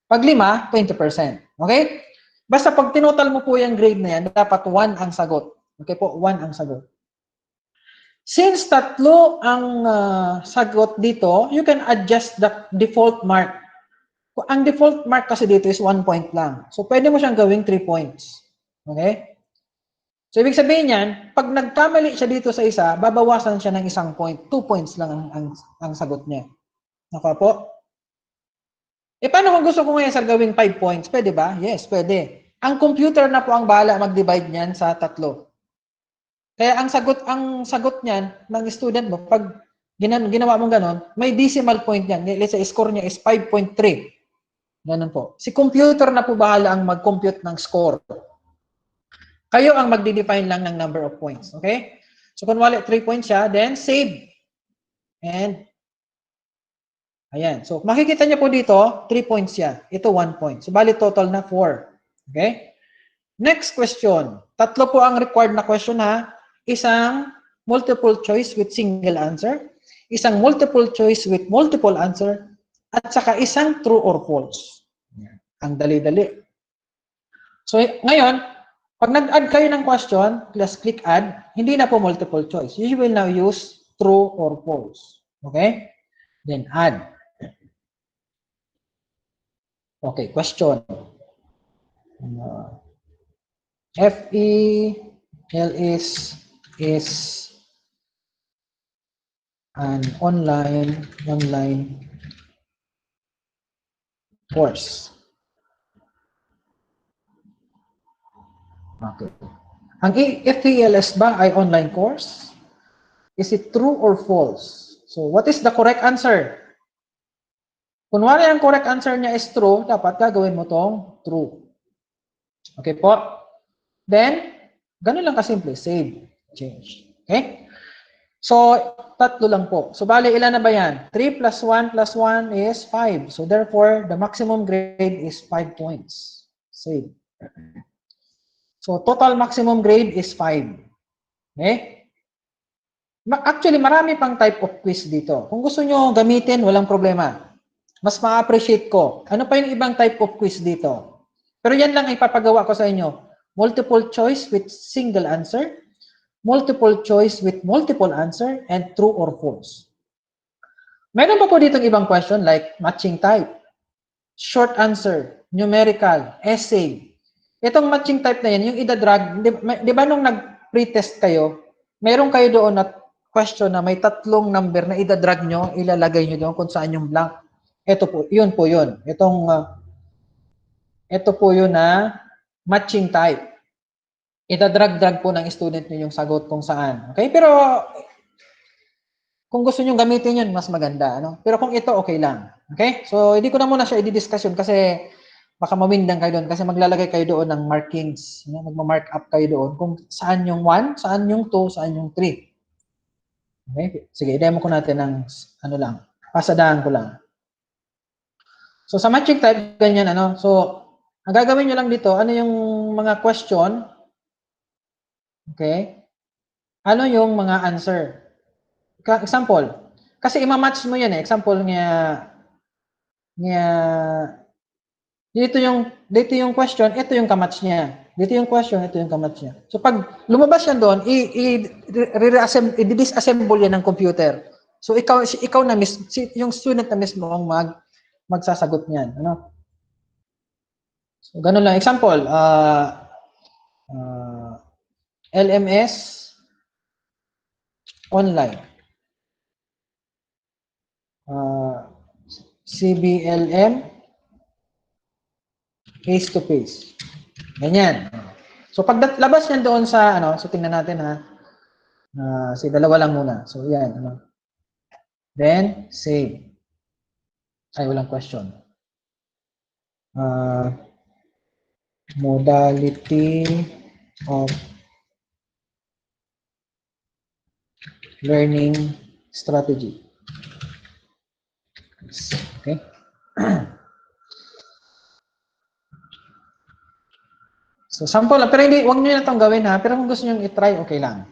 Pag 5, 20%. Okay? Basta pag tinotal mo po yung grade na yan, dapat 1 ang sagot. Okay po, 1 ang sagot. Since tatlo ang sagot dito, you can adjust the default mark. Ang default mark kasi dito is 1 point lang. So, pwede mo siyang gawing 3 points. Okay? So, ibig sabihin yan, pag nagkamali siya dito sa isa, babawasan siya ng 1 point. 2 points lang ang sagot niya. Nakuha po? Paano kung gusto ko ngayon sir gawing 5 points? Pwede ba? Yes, pwede. Ang computer na po ang bahala mag-divide niyan sa tatlo. Kaya ang sagot niyan ng student mo, pag ginawa mong ganon, may decimal point niyan. Let's say, score niya is 5.3. Ganon po. Si computer na po bahala ang mag-compute ng score. Kayo ang magde-define lang ng number of points. Okay? So, kung wala 3 points siya, then save. And, ayan. So, makikita niyo po dito, 3 points siya. Ito 1 point. So, bali total na 4. Okay? Next question. Tatlo po ang required na question ha. Isang multiple choice with single answer, isang multiple choice with multiple answer, at saka isang true or false. Ang dali-dali. So, ngayon, pag nag-add kayo ng question, plus click add, hindi na po multiple choice. You will now use true or false. Okay? Then add. Okay, question. FEL is an online course. Okay. Ang FELS ba ay online course? Is it true or false? So, what is the correct answer? Kunwari ang correct answer niya is true, dapat gagawin mo tong true. Okay po? Then, ganun lang kasimple. Save. Change. Okay? So, tatlo lang po. So, bali, ilan na ba yan? 3 plus 1 plus 1 is 5. So, therefore, the maximum grade is 5 points. Save. So, total maximum grade is 5. Okay? Actually, marami pang type of quiz dito. Kung gusto nyo gamitin, walang problema. Mas ma-appreciate ko. Ano pa yung ibang type of quiz dito? Pero yan lang ipapagawa ko sa inyo. Multiple choice with single answer, multiple choice with multiple answer, and true or false. Meron pa po ditong ibang question like matching type, short answer, numerical, essay. Itong matching type na yan, yung idadrag, di ba nung nag-pretest kayo, meron kayo doon na question na may tatlong number na idadrag nyo, ilalagay nyo doon kung saan yung blank. Ito po, yun po yun. Ito po yun na matching type. Itadrag-drag po ng student nyo yung sagot kung saan. Okay? Pero, kung gusto nyo gamitin yun, mas maganda. Ano? Pero kung ito, okay lang. Okay? So, hindi ko na muna siya i-discuss yun kasi baka mawindang kayo doon kasi maglalagay kayo doon ng markings. Magma-mark up kayo doon kung saan yung 1, saan yung 2, saan yung 3. Okay? Sige, i-demo ko natin ng ano lang. Pasadaan ko lang. So, sa matching type, ganyan, ano. So, ang gagawin nyo lang dito, ano yung mga question. Okay? Ano yung mga answer? Example. Kasi ima-match mo yan eh. Example dito yung question, ito yung kamatch niya. Dito yung question, ito yung kamatch niya. So pag lumabas yan doon, i-disassemble yan ng computer. So ikaw na mismo, yung student na mismo ang magsasagot niyan, ano? So ganun lang. Example, LMS online. CBLM face to face. Ganyan. So pag labas yan doon sa ano, so tingnan natin ha. Si dalawa lang muna. So yan, ano. Then save. Ay walang question. Modality of learning strategy. Okay? So, sample lang. Pero hindi, huwag nyo na itong gawin ha. Pero kung gusto nyo i-try, okay lang.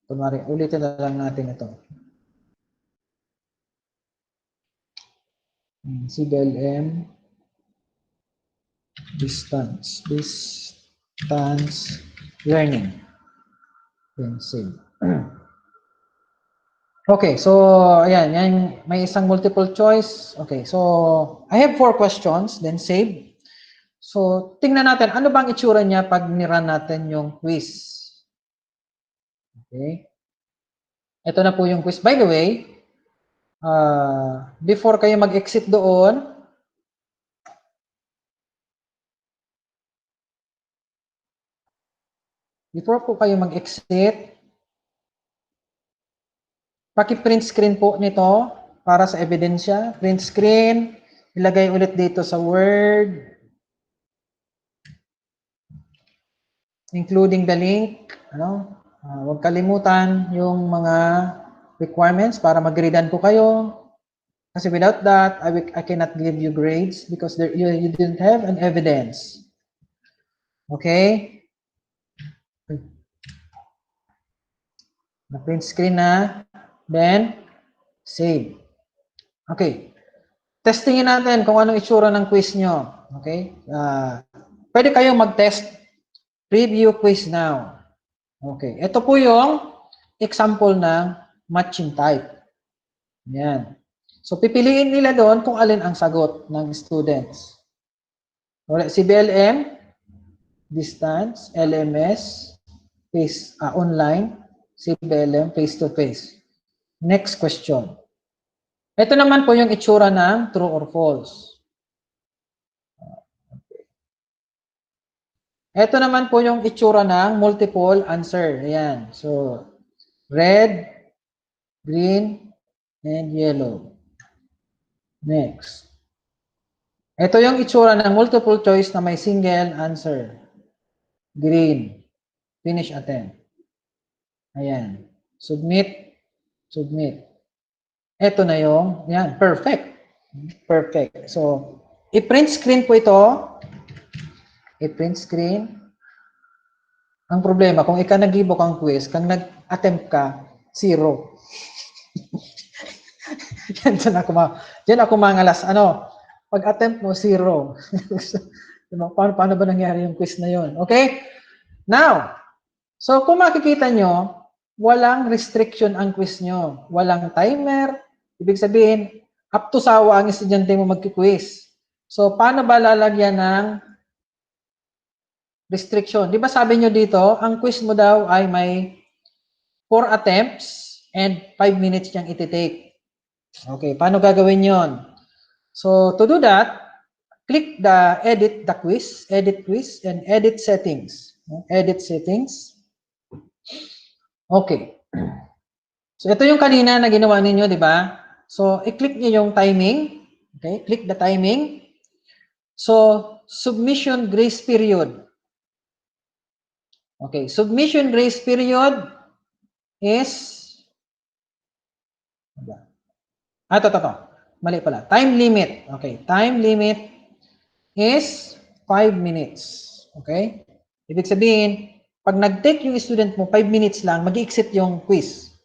Kunwari, ulitin na lang natin ito. CBLM distance. distance learning. Then save. Okay, so ayan, yan, may isang multiple choice. Okay, so I have 4 questions, then save. So tingnan natin, ano bang itsura niya pag nirun natin yung quiz? Okay. Ito na po yung quiz. By the way, before kayo mag-exit doon, paki-print screen po nito para sa ebidensya. Print screen, ilagay ulit dito sa Word, including the link. Huwag kalimutan yung mga requirements para mag-readan po kayo. Kasi without that, I cannot give you grades because you didn't have an evidence. Okay? Na-print screen na. Then, save. Okay. Testingin natin kung anong itsura ng quiz nyo. Okay? Pwede kayong mag-test. Preview quiz now. Okay. Ito po yung example ng matching type. Yan. So, pipiliin nila doon kung alin ang sagot ng students. Wala, CBLM, distance, LMS, online, CBLM, face-to-face. Next question. Ito naman po yung itsura ng true or false. Ito naman po yung itsura ng multiple answer. Ayan. So, red, green, and yellow. Next. Ito yung itsura ng multiple choice na may single answer. Green. Finish attempt. Ayan. Submit. Submit. Ito na yung, yan, perfect. Perfect. So, i-print screen po ito. I-print screen. Ang problema, kung ikaw nag-give ang quiz, kung nag-attempt ka, 0. Diyan ako mangalas. Pag-attempt mo, 0. paano ba nangyari yung quiz na yun? Okay? Now, so kung makikita nyo, walang restriction ang quiz nyo. Walang timer. Ibig sabihin, up to sawa ang estudyante mo magki-quiz. So, paano ba lalagyan ng restriction? Di ba sabi nyo dito, ang quiz mo daw ay may 4 attempts and 5 minutes niyang iti-take. Okay, paano gagawin yon? So, to do that, click the edit quiz, and edit settings. Edit settings. Okay. So, ito yung kanina na ginawa ninyo, di ba? So, i-click niyo yung timing. Okay, click the timing. So, submission grace period. Okay, submission grace period is ito. Mali pala. Time limit. Okay, time limit is 5 minutes. Okay? Ibig sabihin, pag nag-take yung student mo, 5 minutes lang, mag-exit yung quiz.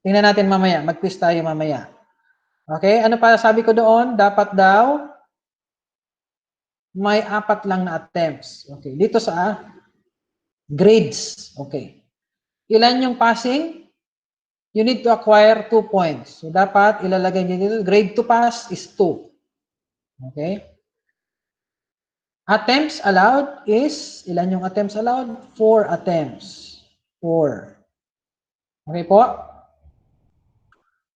Tingnan natin mamaya. Mag-quiz tayo mamaya. Okay? Ano pa sabi ko doon? Dapat daw may 4 lang na attempts. Okay. Dito sa grades. Okay. Ilan yung passing? You need to acquire 2 points. So, dapat ilalagay nyo dito. Grade to pass is 2. Okay? Attempts allowed is, ilan yung attempts allowed? 4 attempts. 4. Okay po?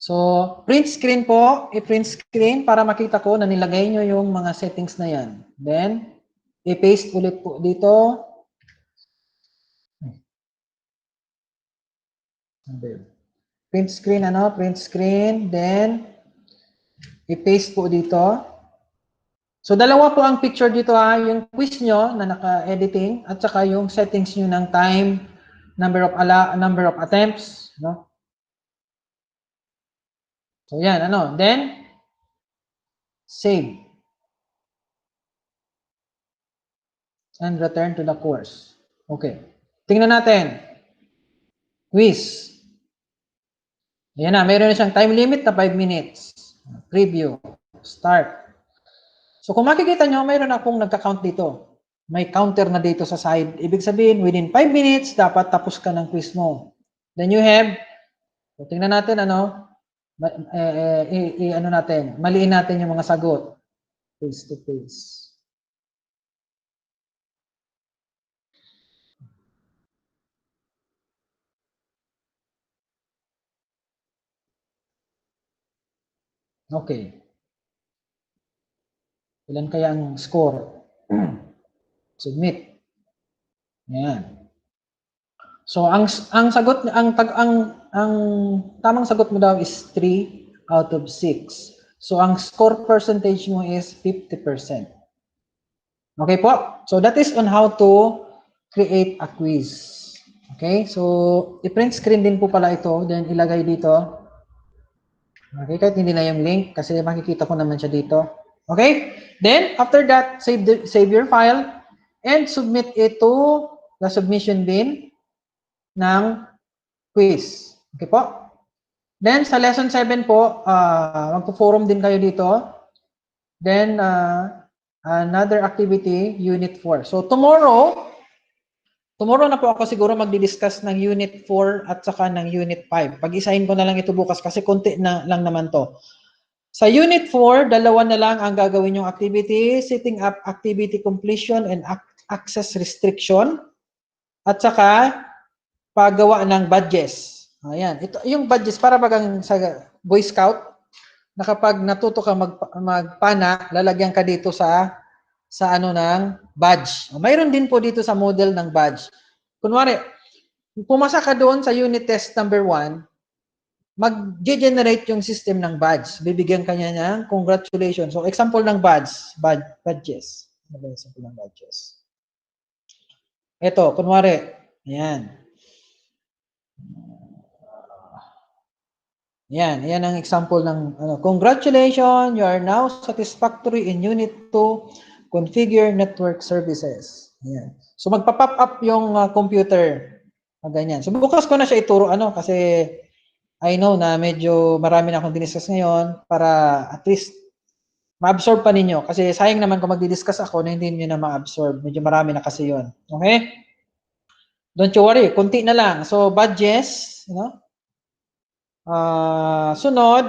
So, print screen po. I-print screen para makita ko na nilagay nyo yung mga settings na yan. Then, i-paste ulit po dito. Print screen, print screen. Then, i-paste po dito. So, dalawa po ang picture dito yung quiz nyo na naka-editing at saka yung settings nyo ng time, number of attempts, no? So, yan, Then, save. And return to the course. Okay. Tingnan natin. Quiz. Ayan na, mayroon na siyang time limit na 5 minutes. Preview. Start. So, kung makikita nyo, mayroon akong nagka-count dito. may counter na dito sa side. Ibig sabihin, within 5 minutes, dapat tapos ka ng quiz mo. Then you have, so tingnan natin ano, ano natin, maliin natin yung mga sagot. Face to face. Okay. Ilan kaya ang score? Submit. Ayan. So ang sagot ang tamang sagot mo daw is 3 out of 6. So ang score percentage mo is 50%. Okay po? So that is on how to create a quiz. Okay? So i-print screen din po pala ito, then ilagay dito. Okay, kahit hindi na yung link kasi makikita ko naman siya dito. Okay? Then after that, save your file and submit it to the submission bin ng quiz. Okay po? Then, sa lesson 7 po, magpo-forum din kayo dito. Then, another activity, Unit 4. So, tomorrow na po ako siguro magdi-discuss ng Unit 4 at saka ng Unit 5. Pag-isahin ko na lang ito bukas kasi konti na lang naman to. Sa Unit 4, dalawa na lang ang gagawin yung activity, setting up activity completion and access restriction. At saka, paggawa ng badges. Ayan. Ito, yung badges, para bagang sa Boy Scout, na kapag natuto ka magpana, lalagyan ka dito sa ano ng badge. Mayroon din po dito sa model ng badge. Kunwari, pumasa ka doon sa unit test number 1, mag-generate yung system ng badge. Bibigyan ka niya ng congratulations. So, example ng badges. Ano ba yung example ng badges? Ito, kunwari, ayan. Yan ang example ng congratulations, you are now satisfactory in Unit 2, configure network services. Yan. So magpa-pop up yung computer. Ganyan. So bukas ko na siya ituro kasi I know na medyo marami na akong diniscuss ngayon para at least ma-absorb pa ninyo. Kasi sayang naman kung magdi-discuss ako na hindi niyo na ma-absorb. Medyo marami na kasi yon. Okay? Don't you worry, konti na lang. So badges, sunod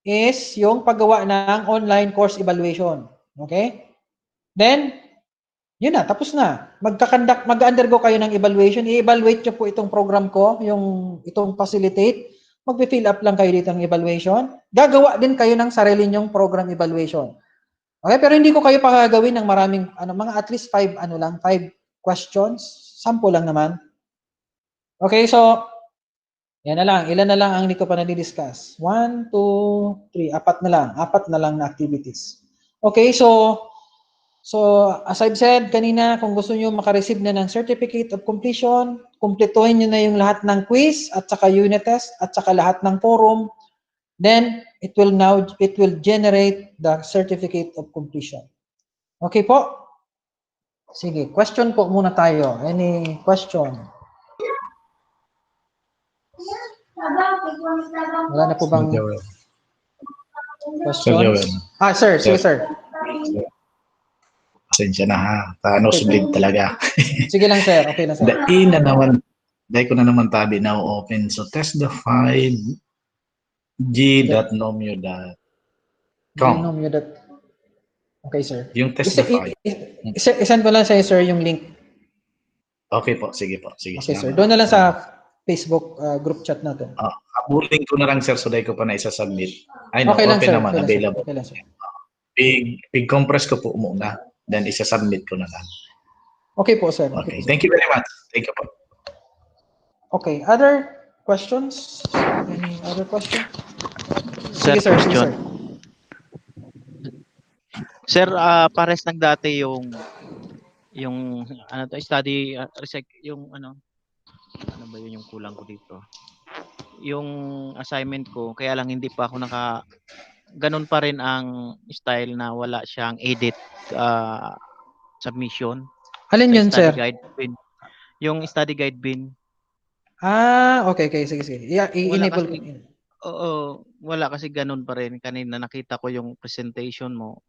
is yung paggawa ng online course evaluation. Okay? Then, yun na, tapos na. Mag-undergo kayo ng evaluation. I-evaluate nyo po itong program ko, itong facilitate. Mag-fill up lang kayo dito ng evaluation. Gagawa din kayo ng sarili nyong program evaluation. Okay? Pero hindi ko kayo pagagawin ng maraming, mga at least 5 questions. Sample lang naman. Okay, so, yan na lang. Ilan na lang ang hindi ko pa na-discuss? 1, 2, 3. 4 na lang. 4 na lang na activities. Okay, so as I've said kanina, kung gusto nyo makareceive na ng certificate of completion, kumpletuhin nyo na yung lahat ng quiz at saka unit test at saka lahat ng forum, then it will generate the certificate of completion. Okay po? Sige, question po muna tayo. Any question? Wala na po bang questions? Sir. Sige, sir. Pasensya na ha. Sulit talaga. Sige lang, sir. Okay na, sir. Dahil ko na naman tabi now open. So, test the file g.nomio.com. Okay, sir. Yung test the file. Isend ko lang sa'yo, sir, yung link. Okay po. Sige po. Sige, okay, sir. Doon na lang sa Facebook group chat natin. Abuling ko na lang, sir, so dahil ko pa na isa-submit. Okay lang, open sir. naman, Okay available. Okay lang, sir. Pig-compress ko po muna, then isa-submit ko na lang. Okay po, sir. Okay. Thank you very much. Thank you po. Okay. Other questions? Any other question? Sir, Sige, sir. Sige, question. sir. Sir, pares ng dati yung study yung ano ba yun yung kulang ko dito. Yung assignment ko, kaya lang hindi pa ako ganun pa rin ang style na wala siyang edit submission. Alin yun, sir? Guide bin. Yung study guide bin. Okay. Sige. I-enable ko. Oo, wala kasi ganun pa rin. Kanina nakita ko yung presentation mo.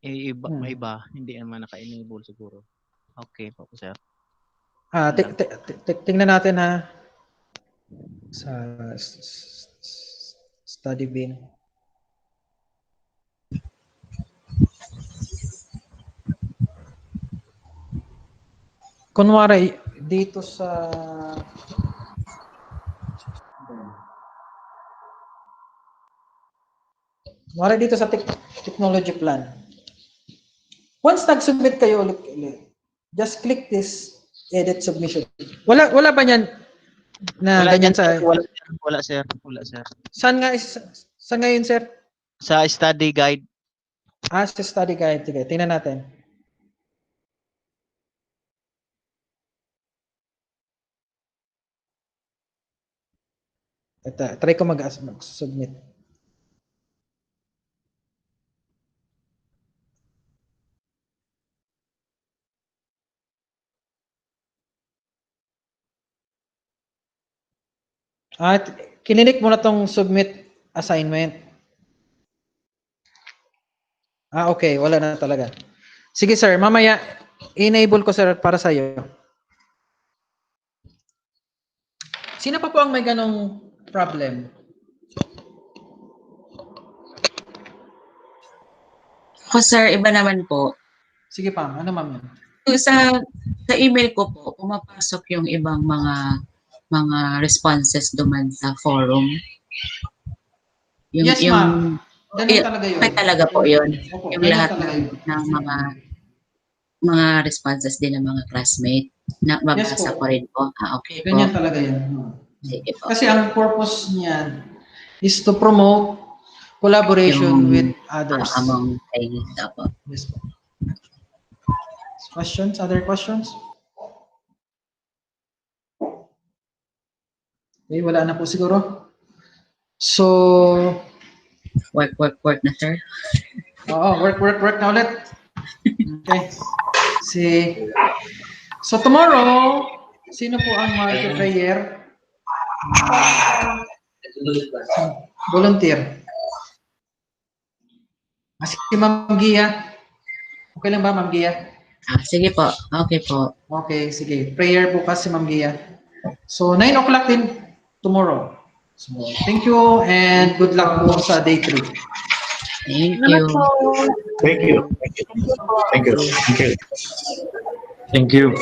May iba, hindi naman naka-enable siguro. Okay po, sir. Tingnan natin ha. Sa study bin. Kunwari, dito sa technology plan. Once nag-submit kayo ulit, just click this edit submission. Wala ba niyan na ganyan sa Wala, sir. Saan ngayon, sir? Sa study guide. Sa study guide. Sige, tingnan natin. Try ko mag-submit. Kilinik mo na tong submit assignment. Okay. Wala na talaga. Sige, sir. Mamaya, enable ko, sir, para sa iyo. Sino pa po ang may ganong problem? Ako, sir, iba naman po. Sige pa, ano ma'am? Sa email ko po, pumapasok yung ibang mga responses duman sa forum. Yes, ma'am. Ganun talaga yun. May talaga po yun. Opo, Yung ganun lahat talaga yun. ng mga responses din ng mga classmate na mabasa Yes po. ko rin po. Okay po. Ganyan talaga yun. Sige po. Kasi ang purpose niyan is to promote collaboration Yung, with others. Among trainees po. Yes po. Questions? Other questions? Okay, wala na po siguro. So, Work na, sir. work na ulit. Okay. So tomorrow, sino po ang mag-prayer? Volunteer. Si Ma'am Gia. Okay lang ba, Ma'am Gia? Sige po. Okay po. Okay, sige. Prayer bukas si Ma'am Gia. So, 9 o'clock din tomorrow. So, thank you and good luck po sa day 3. Thank Salamat you. po. Thank you. Thank you. Thank you. Thank you.